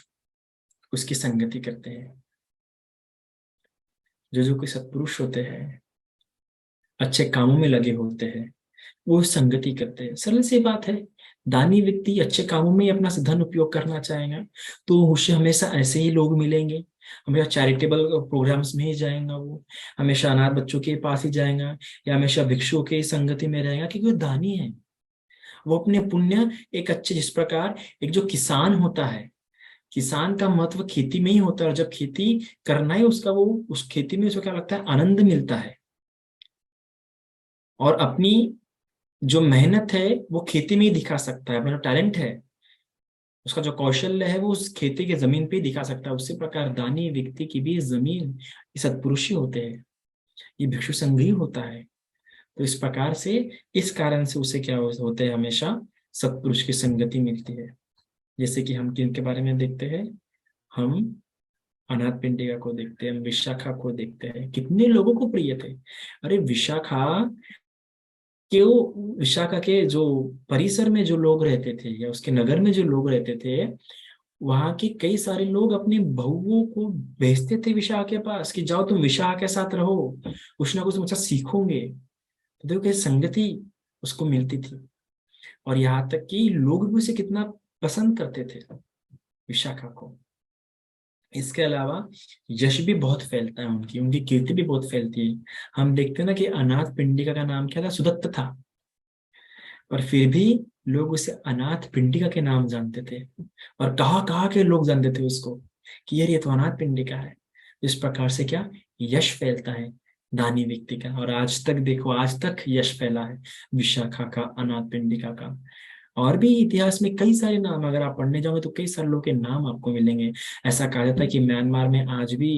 उसकी संगति करते हैं। जो कोई सत्पुरुष होते हैं, अच्छे कामों में लगे होते हैं, वो संगति करते हैं। सरल सी बात है, दानी व्यक्ति अच्छे कामों में ही अपना धन उपयोग करना चाहेगा तो उससे हमेशा ऐसे ही लोग मिलेंगे, हमेशा चैरिटेबल प्रोग्राम्स में ही जाएगा, वो हमेशा अनाथ बच्चों के पास ही जाएगा, या हमेशा भिक्षुओं के संगति में रहेगा, क्योंकि वो दानी है। वो अपने पुण्य एक अच्छे, जिस प्रकार एक जो किसान होता है, किसान का महत्व खेती में ही होता है, और जब खेती करना है उसका, वो उस खेती में उसको क्या लगता है, आनंद मिलता है। और अपनी जो मेहनत है वो खेती में ही दिखा सकता है, अपना जो टैलेंट है, उसका जो कौशल्य है वो उस खेती के जमीन पे ही दिखा सकता है। उसी प्रकार दानी व्यक्ति की भी जमीन ये सत्पुरुष ही होते हैं, ये भिक्षु संघ ही होता है। तो इस प्रकार से, इस कारण से उसे क्या होते हैं, हमेशा सत्पुरुष की संगति मिलती है। जैसे कि हम किन के बारे में देखते हैं, हम अनाथ पिंडिका को देखते हैं, हम विशाखा को देखते हैं, कितने लोगों को प्रिय थे। अरे विशाखा के जो परिसर में जो लोग रहते थे, या उसके नगर में जो लोग रहते थे, वहां के कई सारे लोग अपनी बहुओं को भेजते थे विशाखा के पास कि जाओ तुम विशाखा के साथ रहो, कुछ ना कुछ तुम अच्छा सीखोगे। तो देखो कैसे संगति उसको मिलती थी। और यहाँ तक कि लोग भी उसे कितना पसंद करते थे, विशाखा को। इसके अलावा यश भी बहुत फैलता है, उनकी उनकी कीर्ति भी बहुत फैलती है। हम देखते हैं ना कि अनाथ पिंडिका का नाम क्या था, सुदत्त था, पर फिर भी लोग उसे अनाथ पिंडिका के नाम जानते थे। और कहाँ कहाँ के लोग जानते थे उसको कि यार ये तो अनाथ पिंडिका है। इस प्रकार से क्या यश फैलता है दानी व्यक्ति का। और आज तक देखो, आज तक यश फैला है विशाखा का, अनाथ पिंडिका का। और भी इतिहास में कई सारे नाम, अगर आप पढ़ने जाओगे तो कई सारे लोग के नाम आपको मिलेंगे। ऐसा कहा जाता है कि म्यांमार में आज भी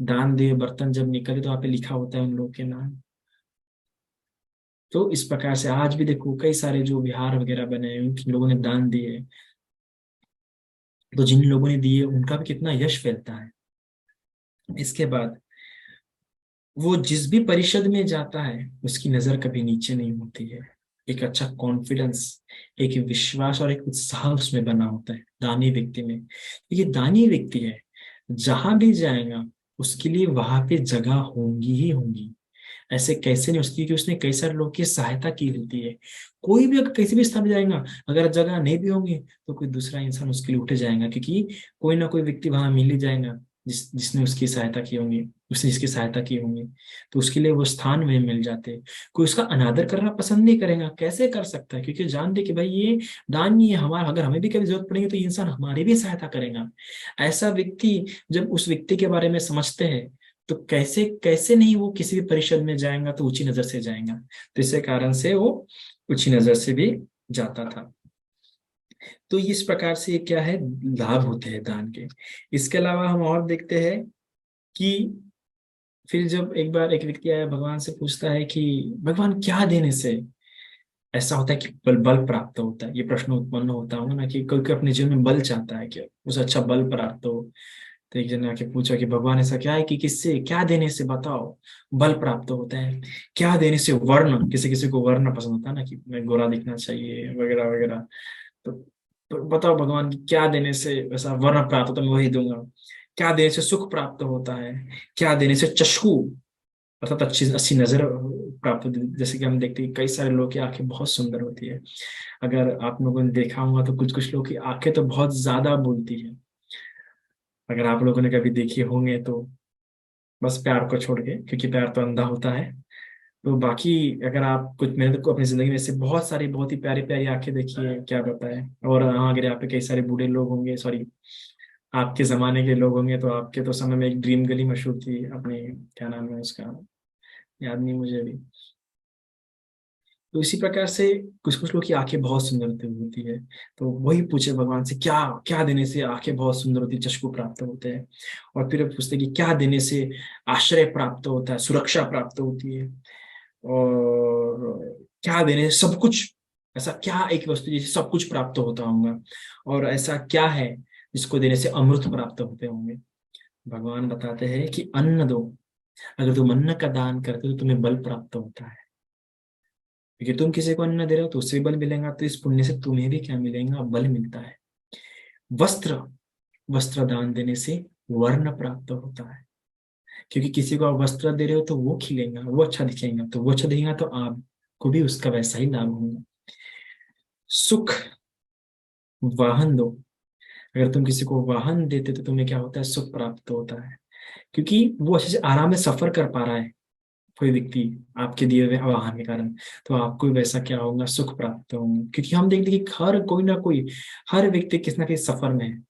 दान दे बर्तन जब निकले तो वहाँ पे लिखा होता है उन लोग के नाम। तो इस प्रकार से आज भी देखो कई सारे जो विहार वगैरह बने हैं, उन लोगों ने दान दिए, तो जिन लोगों ने दिए उनका भी कितना यश फैलता है। इसके बाद वो जिस भी परिषद में जाता है उसकी नजर कभी नीचे नहीं होती है। एक अच्छा कॉन्फिडेंस, एक विश्वास और एक उत्साह उसमें बना होता है दानी व्यक्ति में। ये दानी व्यक्ति है, जहां भी जाएगा उसके लिए वहां पे जगह होंगी ही होंगी। ऐसे कैसे नहीं हो सकती कि उसने कई सारे लोग की सहायता की होती है। कोई भी अगर किसी भी स्थान पे जाएगा, अगर जगह नहीं भी होंगी तो कोई दूसरा इंसान उसके लिए उठ जाएगा, क्योंकि कोई ना कोई व्यक्ति वहां मिल ही जाएगा जिसने उसकी सहायता की होंगी, उसने जिसकी सहायता की होंगी, तो उसके लिए वो स्थान वहीं मिल जाते हैं। कोई उसका अनादर करना पसंद नहीं करेगा, कैसे कर सकता है, क्योंकि जानते कि भाई ये दान ही है हमारा, अगर हमें भी कभी जरूरत पड़ेगी तो ये इंसान हमारी भी सहायता करेगा। ऐसा व्यक्ति जब उस व्यक्ति के बारे में समझते हैं तो कैसे कैसे नहीं वो किसी भी परिषद में जाएगा तो ऊंची नजर से जाएगा। तो इसी कारण से वो ऊंची नजर से भी जाता था। तो इस प्रकार से क्या है, लाभ होते हैं दान के। इसके अलावा हम और देखते हैं कि फिर जब एक बार एक व्यक्ति आया भगवान से पूछता है कि भगवान क्या देने से ऐसा होता है कि बल बल प्राप्त होता है, ये प्रश्न उत्पन्न होता होगा ना कि कोई कोई अपने जीवन में बल चाहता है कि उसे अच्छा बल प्राप्त हो। तो एक जन ने आके पूछा कि भगवान ऐसा क्या है कि किससे क्या देने से बताओ बल प्राप्त होता है, क्या देने से वर्ण, किसी किसी को वर्ण पसंद होता है ना कि मैं गोरा दिखना चाहिए वगैरह वगैरह। तो, तो बताओ भगवान की क्या देने से ऐसा वर्ण प्राप्त होता है, मैं वही दूंगा। क्या देने से सुख प्राप्त होता है, क्या देने से चक्षु अर्थात अच्छी अच्छी नजर प्राप्त होती है। जैसे कि हम देखते हैं कई सारे लोग की आंखें बहुत सुंदर होती है। अगर आप लोगों ने देखा होगा तो कुछ कुछ लोग की आंखें तो बहुत ज्यादा बोलती है। अगर आप लोगों ने कभी देखी होंगे तो बस प्यार को छोड़ के, क्योंकि प्यार तो अंधा होता है। तो बाकी अगर आप कुछ, मैंने तो अपनी जिंदगी में से बहुत सारी बहुत ही प्यारी प्यारी आंखें देखी है, क्या बताएं। और हाँ, अगर यहाँ पे कई सारे बूढ़े लोग होंगे, सॉरी आपके जमाने के लोग होंगे, तो आपके तो समय में एक ड्रीम गली मशहूर थी अपनी, क्या नाम है उसका, याद नहीं मुझे अभी। तो इसी प्रकार से कुछ कुछ लोग की आंखें बहुत सुंदर होती है। तो वही पूछे भगवान से क्या क्या देने से आंखें बहुत सुंदर होती है, चक्षु प्राप्त होते हैं। और फिर पूछते कि क्या देने से आश्रय प्राप्त होता है, सुरक्षा प्राप्त होती है, और क्या देने से सब कुछ, ऐसा क्या एक वस्तु जिससे सब कुछ प्राप्त होता होगा, और ऐसा क्या है जिसको देने से अमृत प्राप्त होते होंगे। भगवान बताते हैं कि अन्न दो, अगर तुम अन्न का दान करते हो तो तुम्हें बल प्राप्त होता है, क्योंकि तुम किसी को अन्न दे रहे हो तो उससे भी बल मिलेगा, तो इस पुण्य से तुम्हें भी क्या मिलेगा, बल मिलता है। वस्त्र, वस्त्र दान देने से वर्ण प्राप्त होता है, क्योंकि किसी को आप वस्त्र दे रहे हो तो वो खिलेगा, वो अच्छा दिखेगा, तो वो अच्छा दिखेगा तो आपको भी उसका वैसा ही लाभ होगा। सुख, वाहन दो, अगर तुम किसी को वाहन देते तो तुम्हें क्या होता है, सुख प्राप्त होता है, क्योंकि वो अच्छे से आराम में सफर कर पा रहा है कोई व्यक्ति आपके दिए हुए वाहन के कारण, तो आपको भी वैसा क्या होगा, सुख प्राप्त होगा। क्योंकि हम देखते हैं कि हर कोई ना कोई, हर व्यक्ति किसी ना किसी सफर में है,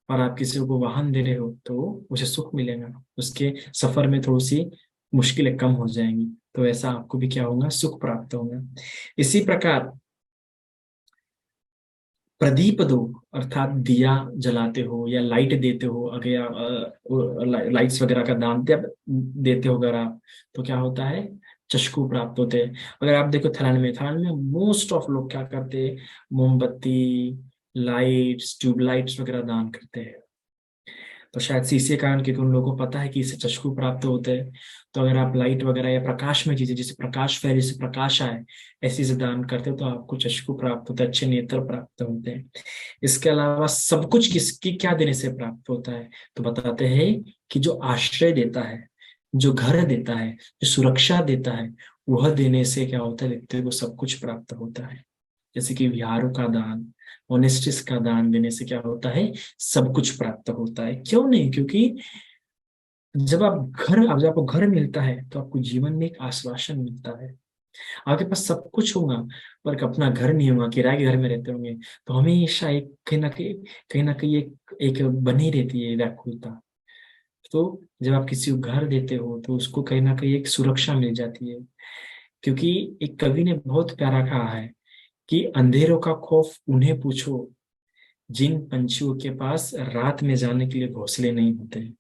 और आप किसी को वाहन दे रहे हो तो उसे सुख मिलेगा, उसके सफर में थोड़ी सी मुश्किलें कम हो जाएंगी, तो ऐसा आपको भी क्या होगा, सुख प्राप्त होगा। इसी प्रकार प्रदीप दो, अर्थात दिया जलाते हो या लाइट देते हो, अगर लाइट्स वगैरह का दान देते हो अगर आप, तो क्या होता है, चक्षु प्राप्त होते हैं। अगर आप देखो थाईलैंड में मोस्ट ऑफ लोग क्या करते हैं, मोमबत्ती, लाइट्स, ट्यूबलाइट्स वगैरह दान करते हैं। तो शायद से इसी कारण, क्योंकि उन लोगों को पता है कि इससे चक्षु प्राप्त होते हैं। तो अगर आप लाइट वगैरह या प्रकाश में चीजें, जैसे प्रकाश फैले, जैसे प्रकाश आए, ऐसी चीजें दान करते हो तो आपको चक्षु प्राप्त होता है, अच्छे नेत्र प्राप्त होते हैं। इसके अलावा सब कुछ किसकी क्या देने से प्राप्त होता है, तो बताते हैं कि जो आश्रय देता है, जो घर देता है, जो सुरक्षा देता है, वह देने से क्या होता है, व्यक्ति को सब कुछ प्राप्त होता है। जैसे कि विहारों का दान, ऑनेस्टिस का दान देने से क्या होता है, सब कुछ प्राप्त होता है। क्यों नहीं, क्योंकि जब आपको घर मिलता है तो आपको जीवन में एक आश्वासन मिलता है। आपके पास सब कुछ होगा पर अपना घर नहीं होगा, किराए के घर में रहते होंगे, तो हमेशा एक कहीं ना कहीं एक बनी रहती है व्याकुलता। तो जब आप किसी को घर देते हो तो उसको कहीं ना कहीं एक सुरक्षा मिल जाती है। क्योंकि एक कवि ने बहुत प्यारा कहा है कि अंधेरों का खौफ उन्हें पूछो जिन पंछियों के पास रात में जाने के लिए घोंसले नहीं होते हैं।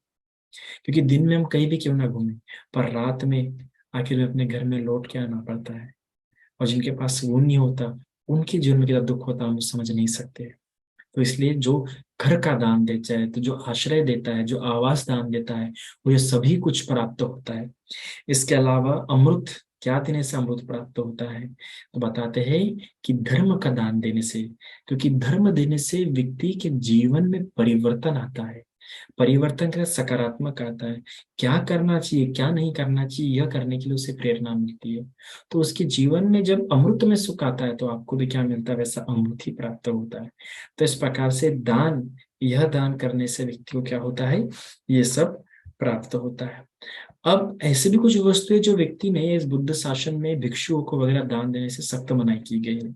क्योंकि दिन में हम कहीं भी क्यों ना घूमें, पर रात में आखिर में अपने घर में लौट के आना पड़ता है। और जिनके पास वो नहीं होता, उनके जीवन में कितना दुख होता है हम समझ नहीं सकते। तो इसलिए जो घर का दान देता है, तो जो आश्रय देता है, जो आवास दान देता है, वो ये सभी कुछ प्राप्त होता है। इसके अलावा अमृत, क्या देने से अमृत प्राप्त होता है, तो बताते हैं कि धर्म का दान देने से, क्योंकि धर्म देने से व्यक्ति के जीवन में परिवर्तन आता है। परिवर्तन का सकारात्मक आता है, क्या करना चाहिए क्या नहीं करना चाहिए यह करने के लिए उसे प्रेरणा मिलती है। तो उसके जीवन में जब अमृत में सुख आता है तो आपको भी क्या मिलता है, वैसा अमृत ही प्राप्त होता है। तो इस प्रकार से दान, यह दान करने से व्यक्ति को क्या होता है, ये सब प्राप्त होता है। अब ऐसे भी कुछ वस्तुएं जो व्यक्ति ने इस बुद्ध शासन में भिक्षुओं को वगैरह दान देने से सख्त मनाही की गई है।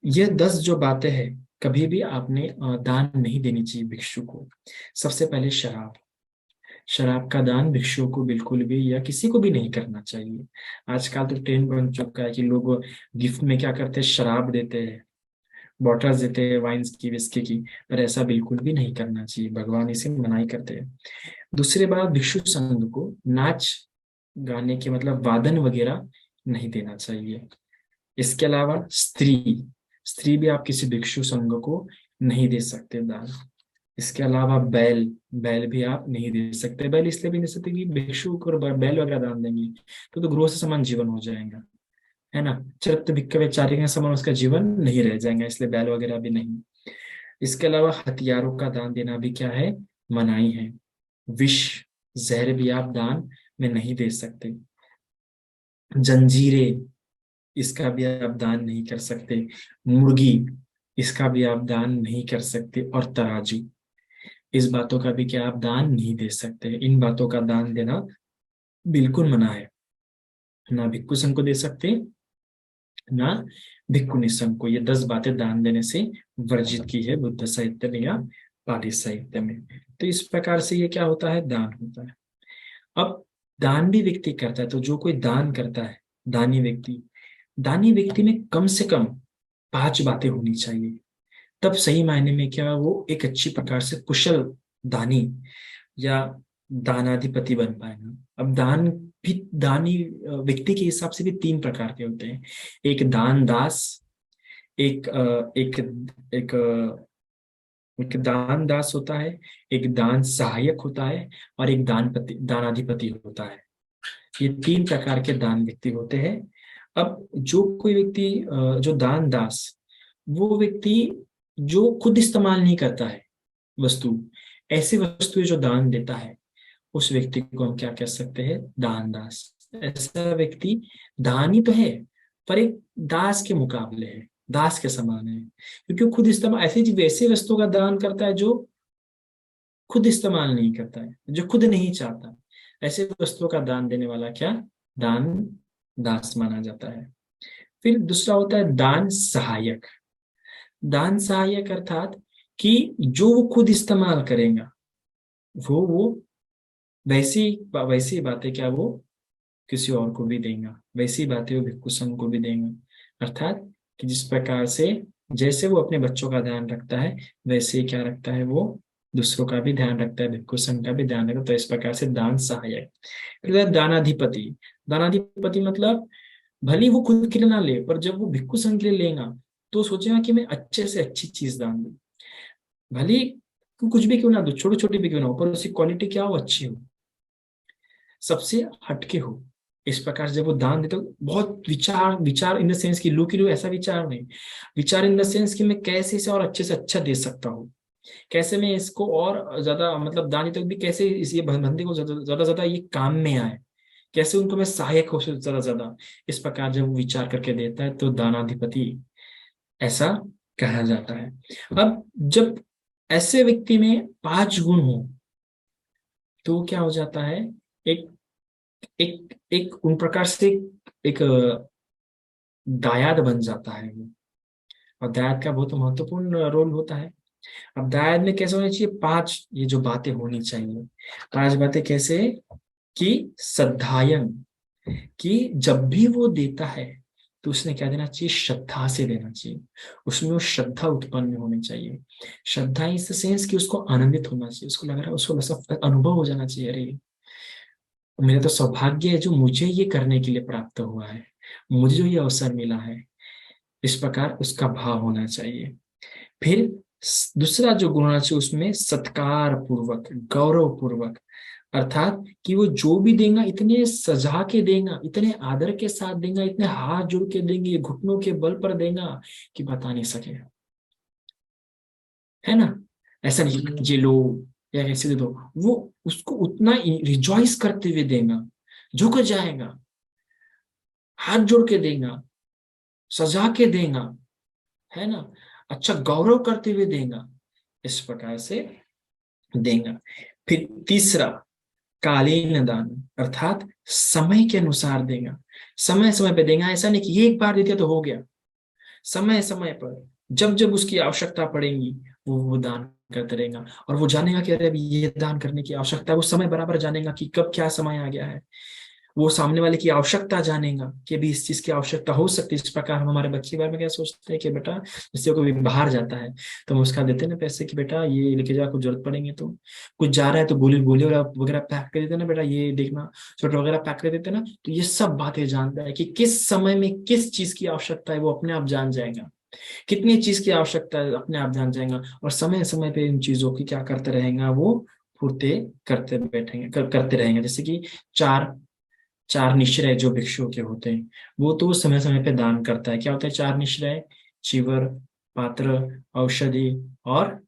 ये 10 जो बातें हैं, कभी भी आपने दान नहीं देनी चाहिए भिक्षु को। सबसे पहले शराब, शराब का दान भिक्षुओं को बिल्कुल भी या किसी को भी नहीं करना चाहिए। आजकल तो ट्रेंड बन चुका है कि लोग गिफ्ट में क्या करते हैं, शराब देते हैं, बॉटल्स देते हैं वाइन्स की, विस्की की। पर ऐसा बिल्कुल भी नहीं करना चाहिए, भगवान इसे मनाही करते हैं। दूसरी बात, भिक्षु संघ को नाच गाने के मतलब वादन वगैरह नहीं देना चाहिए। इसके अलावा स्त्री, स्त्री भी आप किसी भिक्षु संघ को नहीं दे सकते दान। इसके अलावा बैल, बैल भी आप नहीं दे सकते। बैल इसलिए भी नहीं दे सकते कि भिक्षु को बैल वगैरह दान देंगे तो गृह से समान जीवन हो जाएगा, है ना। चरित भिक्खवे चारिक के समान उसका जीवन नहीं रह जाएगा, इसलिए बैल वगैरह भी नहीं। इसके अलावा हथियारों का दान देना भी क्या है, मनाही है। विष, जहर भी आप दान में नहीं दे सकते। जंजीरें, इसका भी आप दान नहीं कर सकते। मुर्गी, इसका भी आप दान नहीं कर सकते। और तराजू, इस बातों का भी क्या आप दान नहीं दे सकते। इन बातों का दान देना बिल्कुल मना है। ना भिक्खु संघ को दे सकते, ना भिक्खु निसंघ को। ये 10 बातें दान देने से वर्जित की है बुद्ध साहित्य में या पाली साहित्य में। तो इस प्रकार से ये क्या होता है, दान होता है। अब दान भी व्यक्ति करता है, तो जो कोई दान करता है, दानी व्यक्ति, दानी व्यक्ति में कम से कम 5 बातें होनी चाहिए। तब सही मायने में क्या वो एक अच्छी प्रकार से कुशल दानी या दानाधिपति बन पाएगा। अब दान भी दानी व्यक्ति के हिसाब से भी 3 प्रकार के होते हैं। एक दान दास, एक एक एक एक दान दास होता है, एक दान सहायक होता है, और एक दानाधिपति होता है। ये 3 प्रकार के दान व्यक्ति होते हैं। अब जो कोई व्यक्ति जो दान दास, वो व्यक्ति जो खुद इस्तेमाल नहीं करता है वस्तु, ऐसी वस्तुएं जो दान देता है, उस व्यक्ति को हम क्या कह सकते हैं, दान दास। ऐसा व्यक्ति दानी तो है पर एक दास के मुकाबले है, दास के समान है, क्योंकि वो खुद इस्तेमाल ऐसी वैसे वस्तु का दान करता है जो खुद इस्तेमाल नहीं करता है, जो खुद नहीं चाहता। ऐसे वस्तुओं का दान देने वाला क्या, दान दास माना जाता है। फिर दूसरा होता है दान सहायक। दान सहायक अर्थात कि जो वो खुद इस्तेमाल करेगा, वो वैसी वैसी बातें क्या वो किसी और को भी देगा, वैसी बातें वो भिक्षु संघ को भी देगा। अर्थात कि जिस प्रकार से जैसे वो अपने बच्चों का ध्यान रखता है, वैसे ही क्या रखता है, वो दूसरों का भी ध्यान रखता है, भिक्षु संघ का भी ध्यान रखता है। तो इस प्रकार से दान सहायक। फिर दानाधिपति। दानाधिपति मतलब भले वो खुद के लिए ना ले, पर जब वो भिक्षु संघ के लिए लेगा तो सोचेगा कि मैं अच्छे से अच्छी चीज दान दूं। भले कुछ भी क्यों ना दो, छोटी छोटी भी क्यों ना हो, पर उसकी क्वालिटी क्या हो, अच्छी हो, सबसे हटके हो। इस प्रकार से जब वो दान देते हो, बहुत विचार विचार इन द सेंस की लू की लू ऐसा विचार नहीं, विचार इन द सेंस कि मैं कैसे इसे और अच्छे से अच्छा दे सकता हूँ, कैसे मैं इसको और ज्यादा मतलब दान तक भी कैसे इस ये बंदे को ज्यादा ज्यादा ज्यादा ये काम में आए, कैसे उनको मैं सहायक हो ज्यादा ज्यादा। इस प्रकार जब वो विचार करके देता है तो दानाधिपति ऐसा कहा जाता है। अब जब ऐसे व्यक्ति में 5 गुण हो तो क्या हो जाता है, एक एक एक उन प्रकार से एक दायाद बन जाता है वो। और दायाद का बहुत महत्वपूर्ण रोल होता है। अब दायाद में कैसे होनी चाहिए, 5 ये जो बातें होनी चाहिए। 5 बातें कैसे, कि श्रद्धायन, कि जब भी वो देता है तो उसने क्या देना चाहिए, श्रद्धा से देना चाहिए। उसमें वो श्रद्धा उत्पन्न होनी चाहिए। श्रद्धा इस सेंस कि उसको आनंदित होना चाहिए, उसको लग रहा है, उसको ऐसा अनुभव हो जाना चाहिए, अरे मेरा तो सौभाग्य है जो मुझे ये करने के लिए प्राप्त हुआ है, मुझे जो ये अवसर मिला है। इस प्रकार उसका भाव होना चाहिए। फिर दूसरा जो गुण होना चाहिए उसमें सत्कार पूर्वक, गौरव पूर्वक। अर्थात कि वो जो भी देगा इतने सजा के देगा, इतने आदर के साथ देगा, इतने हाथ जोड़ के देंगे, घुटनों के बल पर देगा कि बता नहीं सके, है ना। ऐसा नहीं कि ये लो या कैसे दे दो, वो उसको उतना रिजॉइस करते हुए देगा, झुक जाएगा, हाथ जोड़ के देगा, सजा के देगा, है ना, अच्छा गौरव करते हुए देगा, इस प्रकार से देगा। फिर तीसरा कालीन दान, अर्थात समय के अनुसार देगा, समय समय पे देगा। ऐसा नहीं कि एक बार दे दिया तो हो गया, समय समय पर जब जब उसकी आवश्यकता पड़ेगी वो दान करते रहेगा। और वो जानेगा कि अरे अभी ये दान करने की आवश्यकता है, वो समय बराबर जानेगा कि कब क्या समय आ गया है, वो सामने वाले की आवश्यकता जानेगा कि अभी इस चीज की आवश्यकता हो सकती है। इस प्रकार हम हमारे बच्चे के बारे में क्या सोचते हैं कि बेटा जैसे कोई बाहर जाता है तो हम उसका देते ना पैसे कि बेटा ये लेके जा, कुछ जरूरत पड़ेंगे तो, कुछ जा रहा है तो गोली गोली वगैरह पैक कर देते ना, बेटा ये देखना, स्वेटर वगैरह पैक कर देते ना। तो ये सब बातें जानता है कि किस समय में किस चीज की आवश्यकता है, वो अपने आप जान जाएगा। कितनी चीज की आवश्यकता है अपने आप जान जाएगा, और समय समय पे इन चीजों की क्या करते रहेगा, वो पूर्ति करते बैठेंगे करते रहेंगे। जैसे कि चार चार निश्चय जो भिक्षुओं के होते हैं, वो तो समय समय पे दान करता है। क्या होता है चार निश्चय? चीवर, पात्र, औषधि, और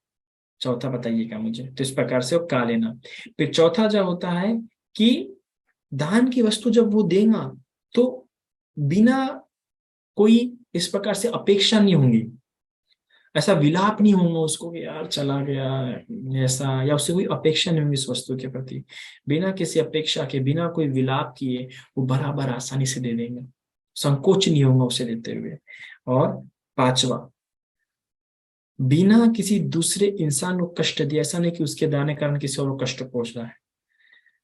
चौथा बताइएगा मुझे। तो इस प्रकार से वो का लेना। फिर चौथा जो होता है कि दान की वस्तु जब वो देगा तो बिना कोई इस प्रकार से अपेक्षा नहीं होंगी, ऐसा विलाप नहीं होगा उसको कि यार चला गया ऐसा, या उससे कोई अपेक्षा नहीं होगी इस वस्तु के प्रति। बिना किसी अपेक्षा के, बिना कोई विलाप किए वो बराबर आसानी से दे देंगे, संकोच नहीं होगा उसे देते हुए। और पांचवा, बिना किसी दूसरे इंसान को कष्ट दिए, ऐसा नहीं कि उसके दान के कारण किसी और को कष्ट पहुंच रहा है,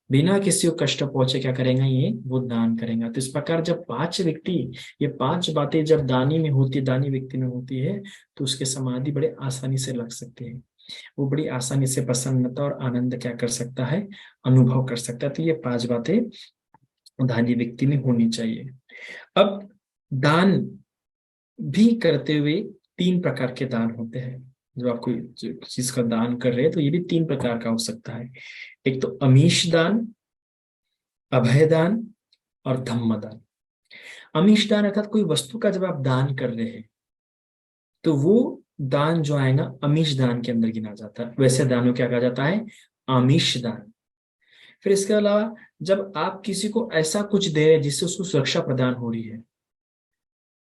बिना किसी को कष्ट पहुंचे क्या करेगा ये, वो दान करेगा। तो इस प्रकार जब पांच व्यक्ति, ये पांच बातें जब दानी में होती है, दानी व्यक्ति में होती है, तो उसके समाधि बड़े आसानी से लग सकते हैं, वो बड़ी आसानी से प्रसन्नता और आनंद क्या कर सकता है, अनुभव कर सकता है। तो ये पांच बातें दानी व्यक्ति में होनी चाहिए। अब दान भी करते हुए तीन प्रकार के दान होते हैं। जब आप कोई चीज का दान कर रहे हैं तो ये भी तीन प्रकार का हो सकता है। एक तो अमीश दान, अभय दान, और धम्म दान। अमीश दान अर्थात कोई वस्तु का जब आप दान कर रहे हैं तो वो दान जो आएगा अमीश दान के अंदर गिना जाता है। वैसे दानों क्या कहा जाता है, आमिष दान। फिर इसके अलावा जब आप किसी को ऐसा कुछ दे रहे हैं जिससे उसको सुरक्षा प्रदान हो रही है,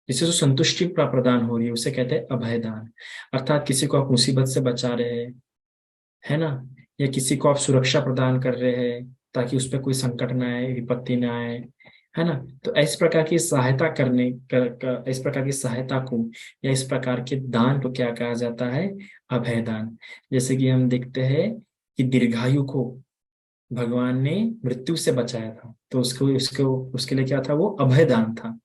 जिससे जो संतुष्टि प्रदान हो रही है, उसे कहते हैं अभय दान। अर्थात किसी को आप मुसीबत से बचा रहे हैं, है ना, या किसी को आप सुरक्षा प्रदान कर रहे हैं ताकि उस पर कोई संकट ना आए, विपत्ति ना आए, है ना। तो इस प्रकार की सहायता इस प्रकार की सहायता को या इस प्रकार के दान को क्या कहा जाता है, अभय दान। जैसे कि हम देखते हैं कि दीर्घायु को भगवान ने मृत्यु से बचाया था, तो उसको उसको उसके लिए क्या था, वो अभय दान था,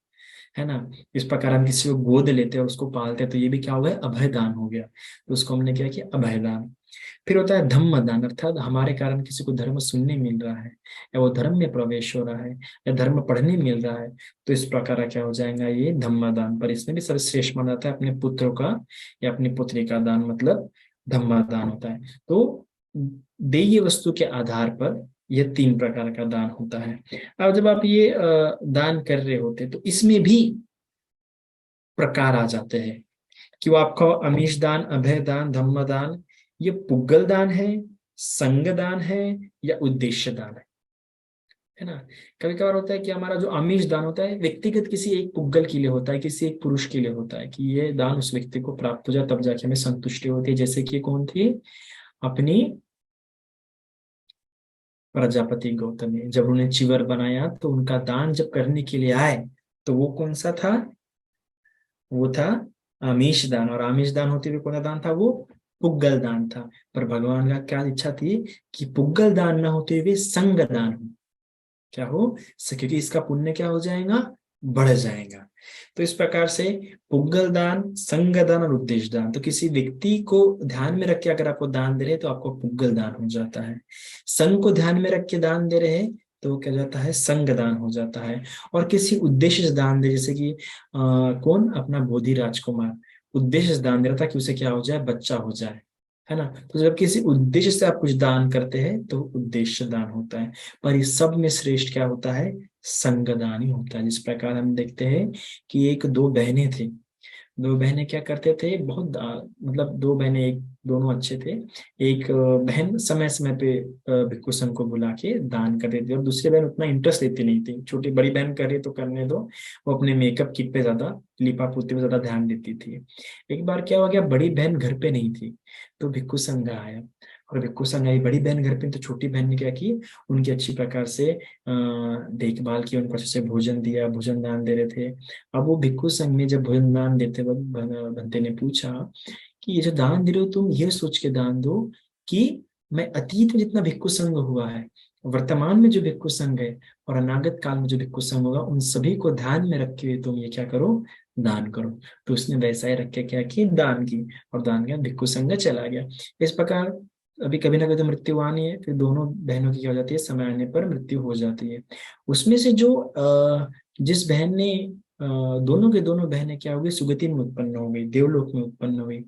है ना। इस प्रकार हम किसी को गोद लेते हैं, उसको पालते हैं, तो ये भी क्या हुआ है, अभय दान हो गया। तो उसको हमने क्या किया, अभय दान। फिर होता है धम्म दान, अर्थात हमारे कारण किसी को धर्म सुनने मिल रहा है, या वो धर्म में प्रवेश हो रहा है, या धर्म पढ़ने मिल रहा है, तो इस प्रकार का क्या हो जाएगा, ये धम्म दान। पर इसमें भी सर्वश्रेष्ठ माना जाता है अपने पुत्र का या अपनी पुत्री का दान, मतलब धम्म दान होता है। तो देय वस्तु के आधार पर यह तीन प्रकार का दान होता है। अब जब आप ये दान कर रहे होते तो इसमें भी प्रकार आ जाते हैं कि वो आपका अमीश दान, अभय दान, धम्म दान, ये पुग्गल दान है, संग दान है, या उद्देश्य दान है ना। कभी कभार होता है कि हमारा जो आमिष दान होता है व्यक्तिगत किसी एक पुग्गल के लिए होता है, किसी एक पुरुष के लिए होता है कि ये दान उस व्यक्ति को प्राप्त हो जाए, तब जाके हमें संतुष्टि होती है। जैसे कि कौन थी, अपनी प्रजापति गौतमी, जब उन्हें चिवर बनाया तो उनका दान जब करने के लिए आए तो वो कौन सा था, वो था आमिष दान। और आमिष दान होते हुए कौन सा दान था, वो पुग्गल दान था। पर भगवान का क्या इच्छा थी कि पुग्गल दान न होते हुए संग दान हो, क्या हो, क्योंकि इसका पुण्य क्या हो जाएगा, बढ़ जाएगा। तो इस प्रकार से पुग्गल दान, संग दान और उद्देश्य दान, तो किसी व्यक्ति को ध्यान में रख के अगर आपको दान दे रहे हैं तो आपको पुग्गल दान हो जाता है। संग को ध्यान में रख के दान दे रहे हैं तो वो क्या जाता है, संग दान हो जाता है। और किसी उद्देश्य से दान दे, जैसे कि कौन, अपना बोधि राजकुमार उद्देश्य से दान दे रहा था कि उसे क्या हो जाए, बच्चा हो जाए, है ना। तो जब किसी उद्देश्य से आप कुछ दान करते हैं तो उद्देश्य दान होता है। पर इस सब में श्रेष्ठ क्या होता है, संगदान ही होता है। जिस प्रकार हम देखते हैं कि एक दो बहनें थी, दो बहनें क्या करते थे, बहुत मतलब दो बहनें, एक दोनों अच्छे थे। एक बहन समय समय पे भिक्षु संघ को बुला के दान कर देती थी, और दूसरी बहन उतना इंटरेस्ट लेती नहीं थी। छोटी बड़ी बहन कर रही तो करने दो, वो अपने मेकअप किट पे ज्यादा, लिपा पोती पे ज्यादा ध्यान देती थी। एक बार क्या हो गया, बड़ी बहन घर पे नहीं थी, तो भिक्षु संघ आया। और भिक्षु संघ आई, बड़ी बहन घर पे, तो छोटी बहन ने क्या की, उनकी अच्छी प्रकार से देखभाल की, उनको अच्छे से भोजन दिया, भोजन दान दे रहे थे। अब वो भिक्षु संघ में जब भोजन दान देते वक्त बंते ने पूछा कि ये जो दान दे रहे हो तुम, ये सोच के दान दो कि मैं अतीत में जितना भिक्षु संघ हुआ है, वर्तमान में जो भिक्षु संघ है, और अनागत काल में जो भिक्षु संघ होगा, उन सभी को ध्यान में रखे हुए तुम ये क्या करो, दान करो। तो उसने वैसा ही रख के क्या की, दान की, और दान किया, भिक्षु संघ चला गया। इस प्रकार अभी कभी ना कभी तो मृत्यु आनी है, फिर दोनों बहनों की क्या हो जाती है, समय आने पर मृत्यु हो जाती है। उसमें से जो जिस बहन ने दोनों के दोनों बहनें क्या हो गई, सुगति में उत्पन्न हो गई, देवलोक में उत्पन्न हो गई।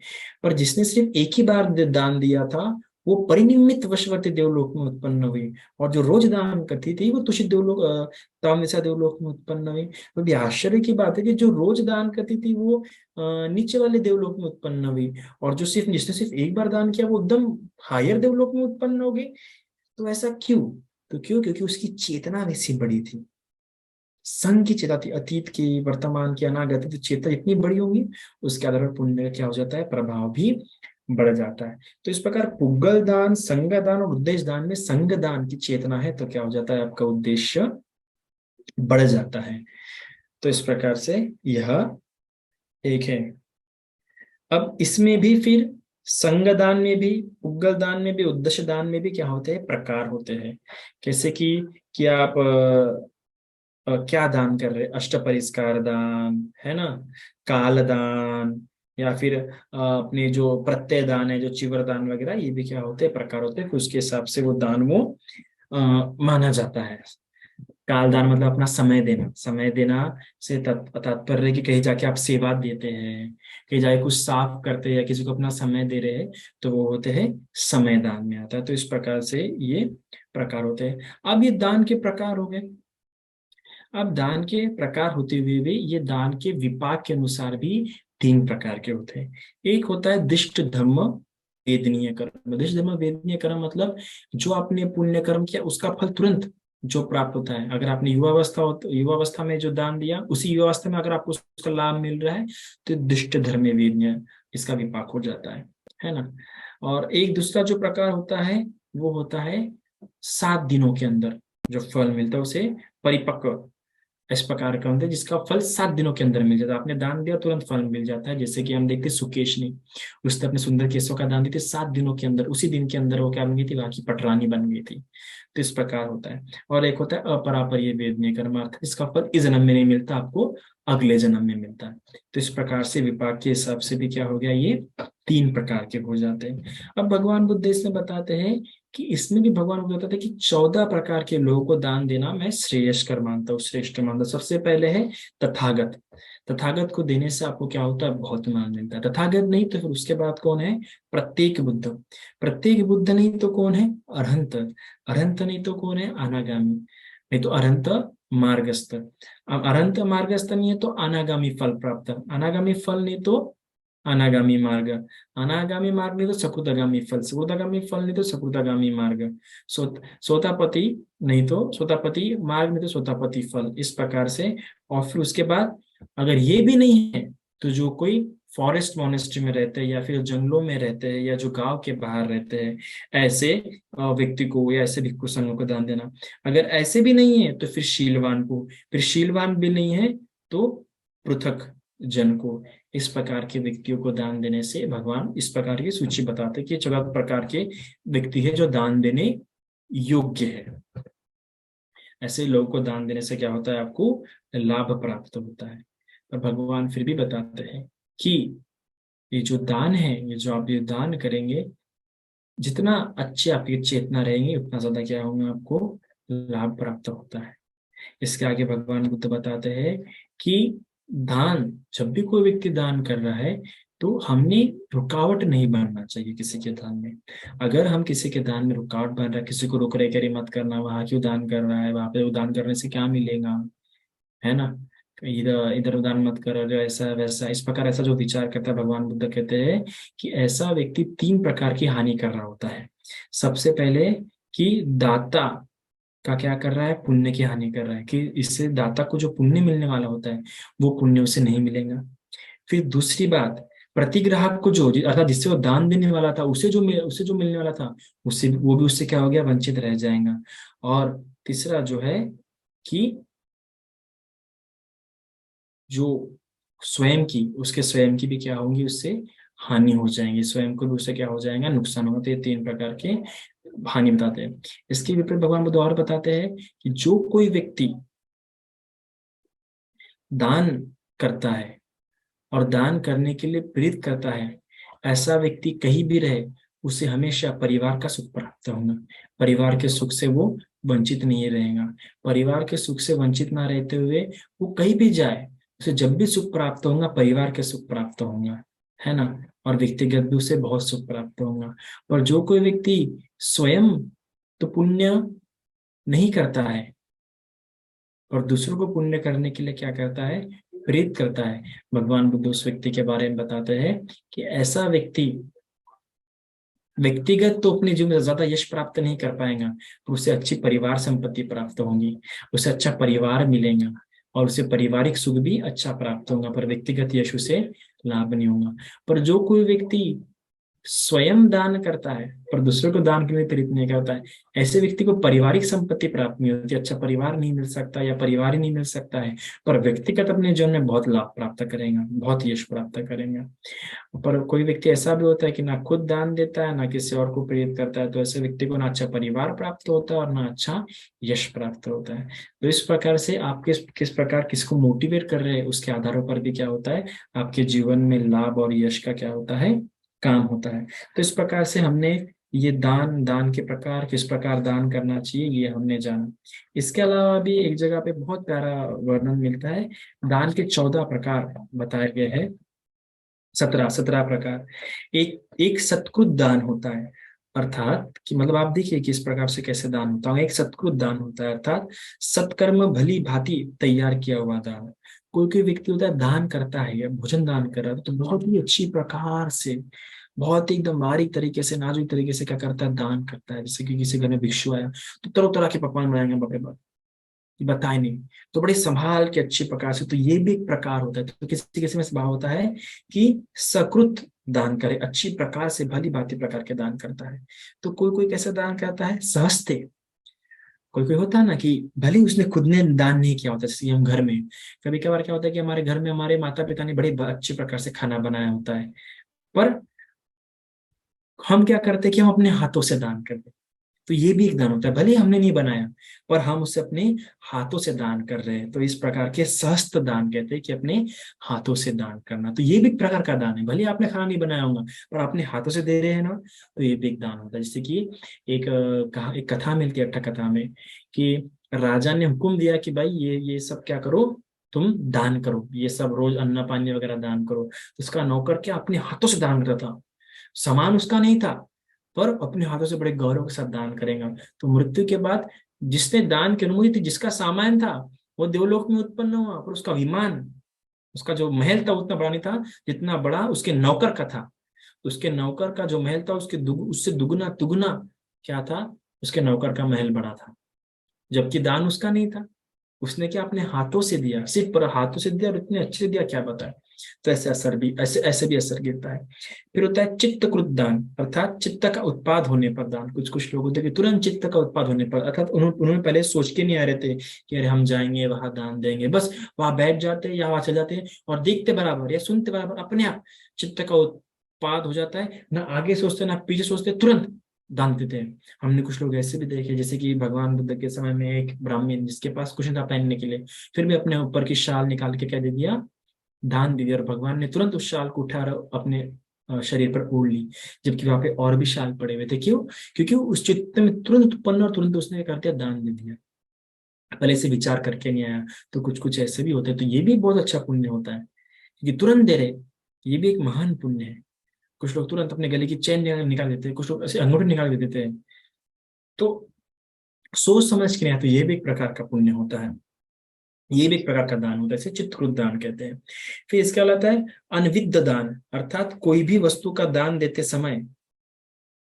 और जिसने सिर्फ एक ही बार दान दिया था, वो परिनिमित वशवर्ती देवलोक में उत्पन्न हुई। और जो रोज दान करती थी, वो तुषित देवलोक, तामसा देवलोक में उत्पन्न हुई। तो भी आश्चर्य की बात है कि जो रोज दान करती थी, वो नीचे वाले देवलोक में उत्पन्न हुई। और जो सिर्फ, जिसने सिर्फ एक बार दान किया, वो एकदम हायर देवलोक में उत्पन्न हो गई। तो ऐसा क्यों? तो क्यों? क्योंकि उसकी चेतना वैसी बड़ी थी, संघ की चेता थी, अतीत की, वर्तमान की, अनागत की। तो चेतना जितनी बड़ी होगी, उसके आधार पर पुण्य का क्या हो जाता है, प्रभाव भी बढ़ जाता है। तो इस प्रकार पुग्गल दान, संग दान और उद्देश्य दान में संग दान की चेतना है, तो क्या हो जाता है, आपका उद्देश्य बढ़ जाता है। तो इस प्रकार से यह एक है। अब इसमें भी फिर संग दान में भी, पुग्गल दान में भी, उद्देश्य दान में भी क्या होते हैं, प्रकार होते हैं। जैसे कि आप क्या दान कर रहे हैं, अष्ट परिष्कार दान है ना, काल दान, या फिर अपने जो प्रत्यय दान है, जो चिवर दान वगैरह, ये भी क्या होते हैं, प्रकार होते हैं। फिर उसके हिसाब से वो दान वो माना जाता है। काल दान मतलब अपना समय देना, समय देना से तात्पर्य है कि कहीं जाके आप सेवा देते हैं, कहीं जाके कुछ साफ करते हैं, या किसी को अपना समय दे रहे हैं, तो वो होते हैं समय दान में आता है। तो इस प्रकार से ये प्रकार होते हैं। अब ये दान के प्रकार हो गए। अब दान के प्रकार होते हुए भी ये दान के विपाक के अनुसार भी तीन प्रकार के होते हैं। एक होता है दिष्ट धर्म वेदनीय कर्म। दिष्ट धर्म वेदनीय कर्म मतलब जो आपने पुण्य कर्म किया, उसका फल तुरंत जो प्राप्त होता है। अगर आपने युवावस्था में जो दान दिया, उसी युवावस्था में अगर आपको उसका लाभ मिल रहा है, तो दिष्ट धर्म वेदनीय इसका विपाक हो जाता है ना। और एक दूसरा जो प्रकार होता है, वो होता है 7 दिनों के अंदर जो फल मिलता है, उसे परिपक्व, इस प्रकार का होता है जिसका फल 7 दिनों के अंदर मिल जाता है। आपने दान दिया, तुरंत फल मिल जाता है। जैसे कि हम देखते हैं सुकेशनी, उसने अपने सुंदर केशों का दान दिया, 7 दिनों के अंदर, उसी दिन के अंदर वो क्या बन गई थी, वहां की पटरानी बन गई थी। तो इस प्रकार होता है। और एक होता है अपरापर वेदनीय कर्मार्थ, इसका फल इस जन्म में नहीं मिलता, आपको अगले जन्म में मिलता है। तो इस प्रकार से विपाक के हिसाब से भी क्या हो गया, ये 3 प्रकार के हो जाते हैं। अब भगवान बुद्ध इसमें बताते हैं कि इसमें भी भगवान को बताते हैं कि 14 प्रकार के लोगों को दान देना मैं श्रेयस्कर मानता हूँ, श्रेष्ठ मानता हूँ। सबसे पहले है तथागत। तथागत को देने से आपको क्या होता है, बहुत मान मिलता है। तथागत नहीं तो फिर उसके बाद कौन है, प्रत्येक बुद्ध। प्रत्येक बुद्ध नहीं तो कौन है, अरहंत। अरहंत नहीं तो कौन है, अनागामी। नहीं तो अरहंत मार्गस्थ। अब अरहंत मार्गस्थ नहीं है तो अनागामी फल प्राप्त। अनागामी फल नहीं तो अनागामी मार्ग। अनागामी मार्ग नहीं तो सकुदागामी फल। सकुदागामी फल नहीं तो सकुदागामी मार्ग। सोतापति नहीं तो सोतापति मार्ग, नहीं तो सोतापति फल। इस प्रकार से। और फिर उसके बाद अगर ये भी नहीं है, तो जो कोई फॉरेस्ट मोनेस्ट्री में रहते हैं, या फिर जंगलों में रहते हैं, या जो गांव के बाहर रहते हैं, ऐसे व्यक्ति को या ऐसे भिक्षु संघों को दान देना। अगर ऐसे भी नहीं है तो फिर शीलवान को। फिर शीलवान भी नहीं है तो पृथक जन को। इस प्रकार के व्यक्तियों को दान देने से भगवान इस प्रकार की सूची बताते हैं कि 14 प्रकार के व्यक्ति है जो दान देने योग्य है। ऐसे लोगों को दान देने से क्या होता है, आपको लाभ प्राप्त होता है। पर भगवान फिर भी बताते हैं कि ये जो दान है, ये जो आप ये दान करेंगे, जितना अच्छे आपकी चेतना रहेंगी, उतना ज्यादा क्या होगा, आपको लाभ प्राप्त होता है। इसके आगे भगवान बुद्ध बताते हैं कि दान, जब भी कोई व्यक्ति दान कर रहा है, तो हमने रुकावट नहीं बनना चाहिए किसी के दान में। अगर हम किसी के दान में रुकावट बन रहा है, किसी को रोक रहे, कह रही मत करना, वहां क्यों दान कर रहा है, वहां पे वो दान करने से क्या मिलेगा, है ना। इधर इधर दान मत करो, जो ऐसा वैसा इस प्रकार, ऐसा जो विचार करता है, भगवान बुद्ध कहते हैं कि ऐसा व्यक्ति तीन प्रकार की हानि कर रहा होता है। सबसे पहले कि दाता का क्या कर रहा है, पुण्य की हानि कर रहा है, कि इससे दाता को जो पुण्य मिलने वाला होता है वो पुण्य उसे नहीं मिलेगा। फिर दूसरी बात, प्रतिग्राहक को जो, अर्थात जिससे वो दान देने वाला था, उसे जो मिलने वाला था, उससे वो भी उससे क्या हो गया, वंचित रह जाएगा। और तीसरा जो है कि जो स्वयं की, उसके स्वयं की भी क्या होंगी, उससे हानि हो जाएंगी, स्वयं को भी उससे क्या हो जाएगा, नुकसान होगा। तो ये तीन प्रकार के हानि बताते हैं। इसके विपरीत भगवान बुद्ध और बताते हैं कि जो कोई व्यक्ति दान करता है और दान करने के लिए प्रेरित करता है, ऐसा व्यक्ति कहीं भी रहे, उसे हमेशा परिवार का सुख प्राप्त होगा। परिवार के सुख से वो वंचित नहीं रहेगा। परिवार के सुख से वंचित ना रहते हुए वो कहीं भी जाए, उसे जब भी सुख प्राप्त होगा, परिवार के सुख प्राप्त होगा, है ना। और व्यक्तिगत भी उसे बहुत सुख प्राप्त होगा। और जो कोई व्यक्ति स्वयं तो पुण्य नहीं करता है और दूसरों को पुण्य करने के लिए क्या करता है, प्रेरित करता है, भगवान बुद्ध उस व्यक्ति के बारे में बताते हैं कि ऐसा व्यक्ति व्यक्तिगत तो अपने जीवन में ज्यादा यश प्राप्त नहीं कर पाएगा, तो उसे अच्छी परिवार संपत्ति प्राप्त होंगी, उसे अच्छा परिवार मिलेगा और उसे पारिवारिक सुख भी अच्छा प्राप्त होगा, पर व्यक्तिगत यश उसे लाभ नहीं होगा। पर जो कोई व्यक्ति स्वयं दान करता है पर दूसरों को दान के लिए प्रेरित नहीं करता है, ऐसे व्यक्ति को पारिवारिक संपत्ति प्राप्त नहीं होती, अच्छा परिवार नहीं मिल सकता या परिवार ही नहीं मिल सकता है, पर व्यक्तिगत अपने जीवन में बहुत लाभ प्राप्त करेगा, बहुत यश प्राप्त करेंगे। पर कोई व्यक्ति ऐसा भी होता है कि ना खुद दान देता है ना किसी और को प्रेरित करता है, तो ऐसे व्यक्ति को ना अच्छा परिवार प्राप्त होता है और ना अच्छा यश प्राप्त होता है। तो इस प्रकार से आप किस किस प्रकार किसको मोटिवेट कर रहे हैं, उसके आधारों पर भी क्या होता है, आपके जीवन में लाभ और यश का क्या होता है, काम होता है। तो इस प्रकार से हमने ये दान, दान के प्रकार, किस प्रकार दान करना चाहिए, ये हमने जाना। इसके अलावा भी एक जगह पे बहुत प्यारा वर्णन मिलता है, दान के 14 प्रकार बताए गए हैं, 17 प्रकार। एक एक सत्कृत दान होता है, अर्थात कि मतलब आप देखिए किस प्रकार से कैसे दान होता है। एक सत्कृत दान होता है, अर्थात सत्कर्म भली भांति तैयार किया हुआ दान। कोई कोई व्यक्ति होता है दान करता है या भोजन दान कर रहा है, तो बहुत ही अच्छी प्रकार से, बहुत ही एकदम बारीक तरीके से, नाजुक तरीके से क्या करता है, दान करता है। जैसे कि किसी घर में भिक्षु आया तो तरह तरह के पकवान बनाएंगे, बाप रे बाप, कि बताए नहीं, तो बड़े संभाल के अच्छी प्रकार से। तो ये भी एक प्रकार होता है। तो किसी किसी में स्वभाव होता है कि सकृत दान करे, अच्छी प्रकार से भली भांति प्रकार के दान करता है। तो कोई कोई कैसे दान करता है, सहस्ते। कोई कोई होता है ना कि भले ही उसने खुद ने दान नहीं किया होता, जैसे कि हम घर में कभी कभार क्या होता है कि हमारे घर में हमारे माता पिता ने बड़े अच्छे प्रकार से खाना बनाया होता है, पर हम क्या करते हैं कि हम अपने हाथों से दान करते हैं। तो ये भी एक दान होता है, भले ही हमने नहीं बनाया पर हम उसे अपने हाथों से दान कर रहे हैं, तो इस प्रकार के सहस्त्र दान कहते हैं कि अपने हाथों से दान करना। तो ये भी एक प्रकार का दान है, भले ही आपने खाना नहीं बनाया होगा पर अपने हाथों से दे रहे हैं ना, तो ये भी एक दान होता है। जैसे कि एक कथा मिलती है, अट्ठा कथा में, कि राजा ने हुक्म दिया कि भाई ये सब क्या करो, तुम दान करो, ये सब रोज अन्न पानी वगैरह दान करो। तो उसका नौकर क्या अपने हाथों से दान करता था, सामान उसका नहीं था पर अपने हाथों से बड़े गौरव के साथ दान करेगा। तो मृत्यु के बाद जिसने दान की अनुमति थी, जिसका सामान था, वो देवलोक में उत्पन्न हुआ, पर उसका विमान, उसका जो महल था उतना बड़ा नहीं था जितना बड़ा उसके नौकर का था। उसके नौकर का जो महल था उससे दुगना तुगना क्या था, उसके नौकर का महल बड़ा था, जबकि दान उसका नहीं था। उसने क्या अपने हाथों से दिया, सिर्फ पर हाथों से दिया और इतने अच्छे से दिया, क्या बताए। तो ऐसे असर भी, ऐसे भी असर गिरता है। फिर होता है चित्तकृत दान, अर्थात चित्त का उत्पाद होने पर दान। कुछ कुछ लोग होते हैं कि तुरंत चित्त का उत्पाद होने पर, अर्थात उन्होंने पहले सोच के नहीं आ रहे थे कि अरे हम जाएंगे वहां दान देंगे, बस वहां बैठ जाते हैं या वहां चले जाते हैं और देखते बराबर या सुनते बराबर अपने आप चित्त का उत्पाद हो जाता है, ना आगे सोचते ना पीछे सोचते, तुरंत दान देते हैं। हमने कुछ लोग ऐसे भी देखे, जैसे कि भगवान बुद्ध के समय में एक ब्राह्मण जिसके पास कुछ नहीं था पहनने के लिए, फिर भी अपने ऊपर की शाल निकाल के क्या दे दिया, दान दे दिया, और भगवान ने तुरंत उस शाल को उठा और अपने शरीर पर ओढ़ ली, जबकि वहां पे और भी शाल पड़े हुए थे। क्यों? क्योंकि उस चित्त में तुरंत उत्पन्न और तुरंत उसने क्या कर दिया, दान दे दिया, पहले से विचार करके नहीं आया। तो कुछ कुछ ऐसे भी होते हैं, तो ये भी बहुत अच्छा पुण्य होता है क्योंकि तुरंत दे रहे, ये भी एक महान पुण्य है। कुछ लोग तुरंत अपने गले की चेन निकाल देते हैं, कुछ लोग ऐसे अंगूठी निकाल के देते हैं। तो सोच समझ के नहीं आया, तो ये भी एक प्रकार का पुण्य होता है। ये भी एक प्रकार का दान होता है, इसे चित्रकृत दान कहते हैं। फिर इसके अलावा है अनविद्ध दान, अर्थात कोई भी वस्तु का दान देते समय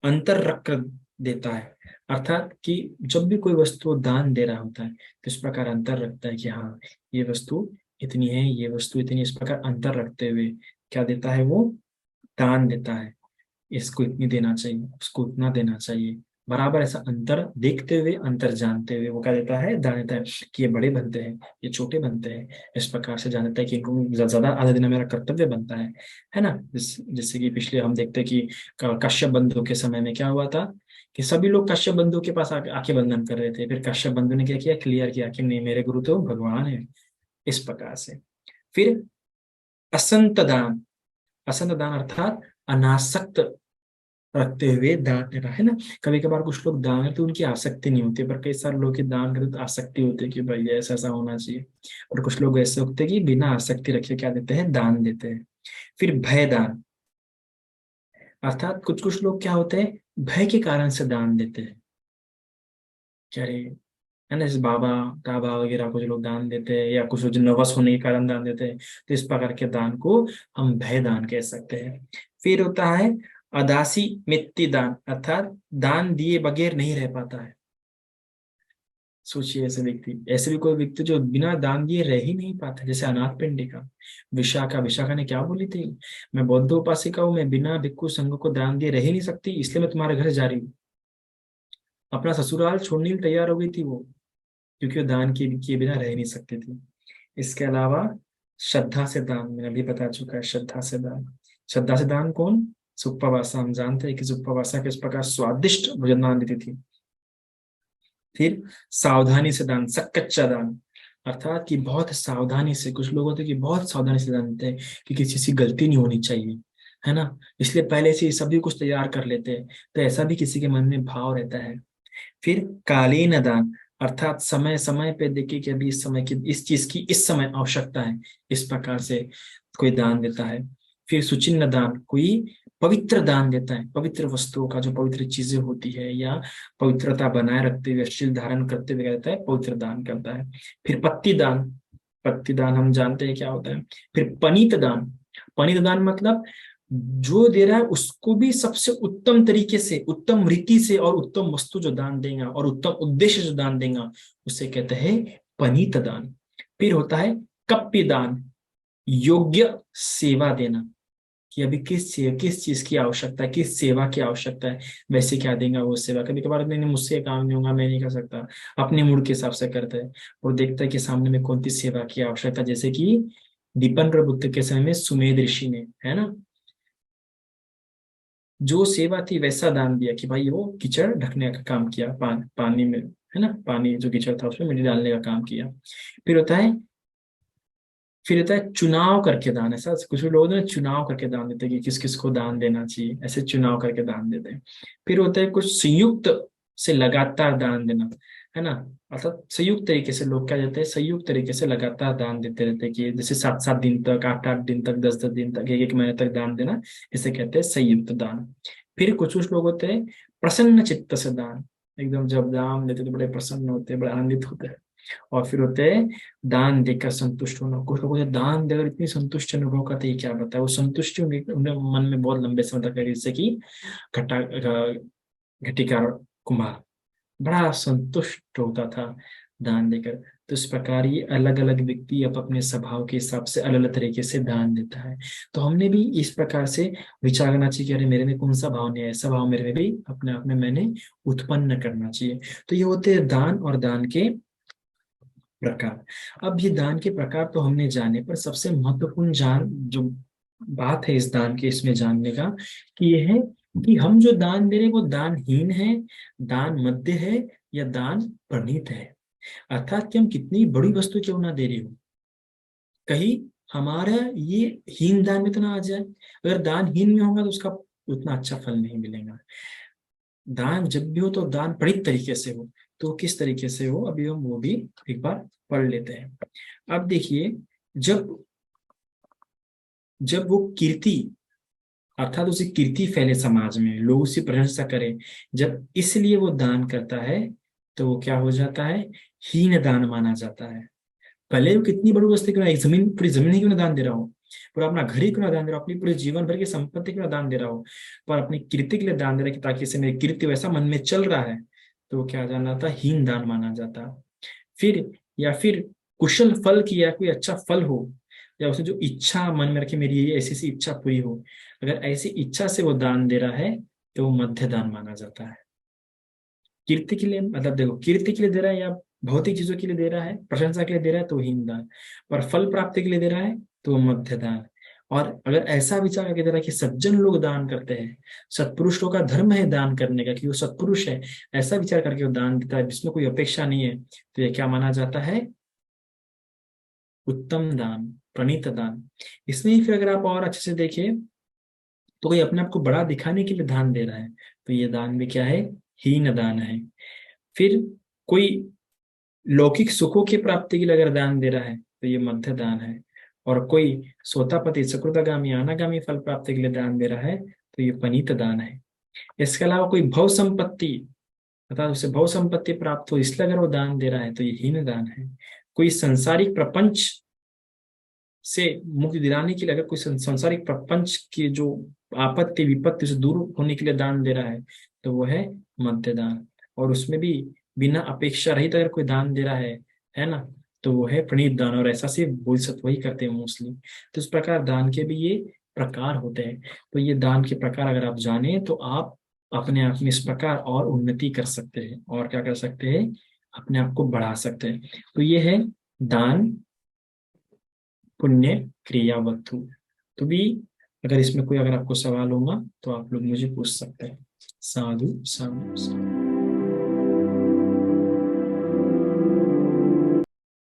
अंतर रख कर देता है। अर्थात कि जब भी कोई वस्तु दान दे रहा होता है तो इस प्रकार अंतर रखता है कि हाँ ये वस्तु इतनी है, ये वस्तु इतनी, इस प्रकार अंतर रखते हुए क्या देता है, वो दान देता है। इसको इतनी देना चाहिए, उसको उतना देना चाहिए, बराबर ऐसा अंतर देखते हुए, अंतर जानते हुए वो क्या देता है, दान देता है। कि ये बड़े बनते हैं, ये छोटे बनते हैं, इस प्रकार से जान देता है कि इनको ज्यादा आधा देना मेरा कर्तव्य बनता है ना। जैसे कि पिछले हम देखते हैं कि कश्यप बंधु के समय में क्या हुआ था कि सभी लोग कश्यप बंधु के पास आके बंधन कर रहे थे। फिर कश्यप बंधु ने क्या किया, क्लियर किया कि नहीं, मेरे गुरु तो भगवान है, इस प्रकार से। फिर असंत दान, असंत दान अर्थात अनासक्त रखते हुए दान देना, है ना। कभी कभार कुछ लोग दान करते उनकी आसक्ति नहीं होती, पर कई सारे लोग के दान करते तो आसक्ति होती है कि भाई ऐसा ऐसा होना चाहिए। और कुछ लोग ऐसे होते हैं कि बिना आसक्ति रखे क्या देते हैं, दान देते हैं। फिर भय दान, अर्थात कुछ कुछ लोग क्या होते हैं, भय के कारण से दान देते हैं। क्या रे, है ना, जैसे बाबा टाबा वगैरह कुछ लोग दान देते हैं, या कुछ जो नर्वस होने के कारण दान देते हैं, तो इस प्रकार के दान को हम भय दान कह सकते हैं। फिर होता है अदासी मित्ति दान, अर्थात दान दिए बगैर नहीं रह पाता है। सोचिए, ऐसे व्यक्ति, ऐसे भी कोई व्यक्ति जो बिना दान दिए रह ही नहीं पाता, जैसे अनाथ पिंडिका विशाखा, विशाखा ने क्या बोली थी, मैं बौद्ध उपासिका हूँ, मैं बिना भिक्षु संघ को दान दिए रह ही नहीं सकती, इसलिए मैं तुम्हारे घर जा रही हूँ। अपना ससुराल छोड़ने के लिए तैयार हो गई थी वो, क्योंकि वो दान किए बिना रह नहीं सकती थी। इसके अलावा श्रद्धा से दान, मैंने अभी बता चुका है, श्रद्धा से दान। श्रद्धा से दान कौन, सुप्पावासा, हम जानते हैं कि सुप्पावासा किस प्रकार स्वादिष्ट भोजन दान देती थी। फिर सावधानी से दान, सक्कच्चा दान, अर्थात कि बहुत सावधानी से, कुछ लोग होते हैं कि बहुत सावधानी से दान देते हैं कि किसी से गलती नहीं होनी चाहिए, है ना, इसलिए पहले से ही सभी कुछ तैयार कर लेते हैं, तो ऐसा भी किसी के मन में भाव रहता है। फिर कालीन दान, अर्थात समय समय पे देखे कि अभी इस समय की इस चीज की इस समय आवश्यकता है, इस प्रकार से कोई दान देता है। फिर सुचिन्ह दान, कोई पवित्र दान देता है, पवित्र वस्तुओं का, जो पवित्र चीजें होती है या पवित्रता बनाए रखते हुए, शील धारण करते हुए कहता है पवित्र दान करता है। फिर पत्ती दान, पत्ती दान हम जानते हैं क्या होता है। फिर पनीत दान, पनीत दान मतलब जो दे रहा है उसको भी सबसे उत्तम तरीके से, उत्तम रीति से और उत्तम वस्तु जो दान देगा और उत्तम उद्देश्य जो दान देगा उसे कहते हैं पनीत दान। फिर होता है कप्पी दान, योग्य सेवा देना, कि अभी किस चीज की आवश्यकता है, किस सेवा की आवश्यकता है, वैसे क्या देगा वो सेवा। कभी कभार नहीं, मुझसे काम नहीं होगा, मैं नहीं कर सकता, अपने मूड के हिसाब से करता है, और देखता है कि सामने में कौन सी सेवा की आवश्यकता, जैसे कि दीपन बुद्ध के समय में सुमेध ऋषि ने, है ना, जो सेवा थी वैसा दान दिया कि भाई वो कीचड़ ढकने का काम किया, पानी में, है ना, पानी जो कीचड़ था उसमें मिट्टी डालने का काम किया। फिर होता है फिर होता है चुनाव करके दान, ऐसा कुछ लोग ना चुनाव करके दान देते हैं कि किस किस को दान देना चाहिए, ऐसे चुनाव करके दान देते हैं। फिर होता है कुछ संयुक्त से लगातार दान देना, है ना, अर्थात संयुक्त तरीके से लोग क्या देते हैं, संयुक्त तरीके से लगातार दान देते रहते हैं, कि जैसे 7 7 दिन तक, 8 8 दिन तक, 10 10 दिन तक, 1 1 महीने तक दान देना, इसे कहते हैं संयुक्त दान। फिर कुछ कुछ लोग होते हैं प्रसन्न चित्त से दान, एकदम जब दान देते तो बड़े प्रसन्न होते हैं, बड़े आनंदित होते हैं। और फिर होते हैं दान देकर संतुष्ट होना, कुछ लोगों से दान देकर इतनी संतुष्ट अनुभव करते हैं, क्या बताए, वो संतुष्टि उन्हें मन में बहुत लंबे समय तक है, जैसे कि घटा घटिकार कुमार बड़ा संतुष्ट होता था दान देकर। तो इस प्रकार ये अलग अलग व्यक्ति अब अपने स्वभाव के हिसाब से अलग अलग तरीके से दान देता है। तो हमने भी इस प्रकार से विचार करना चाहिए कि अरे मेरे में कौन सा भाव नहीं है, ऐसा भाव मेरे में भी अपने आप में मैंने उत्पन्न करना चाहिए। तो ये होते हैं दान और दान के प्रकार। अब ये दान के प्रकार तो हमने जाने, पर सबसे महत्वपूर्ण जान जो बात है इस दान के, इसमें जानने का, कि ये है कि हम जो दान दे रहे हैं वो दानहीन है, दान मध्य है, या दान प्रणीत है। अर्थात कि हम कितनी बड़ी वस्तु क्यों ना दे रहे हो, कहीं हमारा ये हीन दान में तो ना आ जाए। अगर दान हीन में होगा तो उसका उतना अच्छा फल नहीं मिलेगा। दान जब भी हो तो दान प्रणीत तरीके से हो, तो किस तरीके से हो अभी हम वो भी एक बार पढ़ लेते हैं। अब देखिए, जब जब वो कीर्ति, अर्थात उसे कीर्ति फैले समाज में, लोग उसकी प्रशंसा करें, जब इसलिए वो दान करता है, तो वो क्या हो जाता है, हीन दान माना जाता है। भले वो कितनी बड़ी वस्तु क्यों ना, एक जमीन, पूरी जमीन ही क्यों ना दान दे रहा हो, पूरा अपना घर ही क्यों ना दान दे रहा हो, अपनी पूरे जीवन भर की संपत्ति क्यों ना दान दे रहा हो, पर अपनी कीर्ति के लिए दान दे रहा है कि ताकि इससे मेरी कीर्ति वैसा मन में चल रहा है, तो वो क्या जाना था, हीन दान माना जाता। फिर या फिर कुशल फल की, या कोई अच्छा फल हो, या उसे जो इच्छा मन में रखे मेरी ये ऐसी सी इच्छा पूरी हो, अगर ऐसी इच्छा से वो दान दे रहा है तो वो मध्य दान माना जाता है। कीर्ति के लिए, मतलब देखो, कीर्ति के लिए दे रहा है या भौतिक चीजों के लिए दे रहा है, प्रशंसा के लिए दे रहा है तो हीन दान, और फल प्राप्ति के लिए दे रहा है तो वो मध्य दान। और अगर ऐसा विचार करके दे रहा है कि सज्जन लोग दान करते हैं, सत्पुरुष लोग का धर्म है दान करने का, कि वो सत्पुरुष है, ऐसा विचार करके वो दान देता है जिसमें कोई अपेक्षा नहीं है, तो ये क्या माना जाता है, उत्तम दान, प्रणीत दान। इसमें ही फिर अगर आप और अच्छे से देखें, तो कोई अपने आप को बड़ा दिखाने के लिए दान दे रहा है, तो ये दान भी क्या है, हीन दान है। फिर कोई लौकिक सुखों की प्राप्ति के लिए अगर दान दे रहा है तो ये मध्य दान है। और कोई सोतापति सकृतगामी अनागामी फल प्राप्ति के लिए दान दे रहा है तो ये पनीत दान है। इसके अलावा कोई भव संपत्ति, अर्थात उसे भव संपत्ति प्राप्त हो इसलिए अगर वो दान दे रहा है तो ये हीन दान है। कोई संसारिक प्रपंच से मुक्ति दिलाने के लिए अगर कोई संसारिक प्रपंच की जो आपत्ति विपत्ति से दूर होने के लिए दान दे रहा है तो वो है मध्य दान। और उसमें भी बिना अपेक्षा रहित अगर कोई दान दे रहा है ना, तो वो है प्रणीत दान। और ऐसा से बोधिसत्व वही करते हैं मोस्टली। तो इस प्रकार दान के भी ये प्रकार होते हैं। तो ये दान के प्रकार अगर आप जाने तो आप अपने आप में इस प्रकार और उन्नति कर सकते हैं, और क्या कर सकते हैं, अपने आप को बढ़ा सकते हैं। तो ये है दान पुण्य क्रिया वस्तु। तो भी अगर इसमें कोई अगर आपको सवाल होगा तो आप लोग मुझे पूछ सकते हैं। साधु साधु साधु।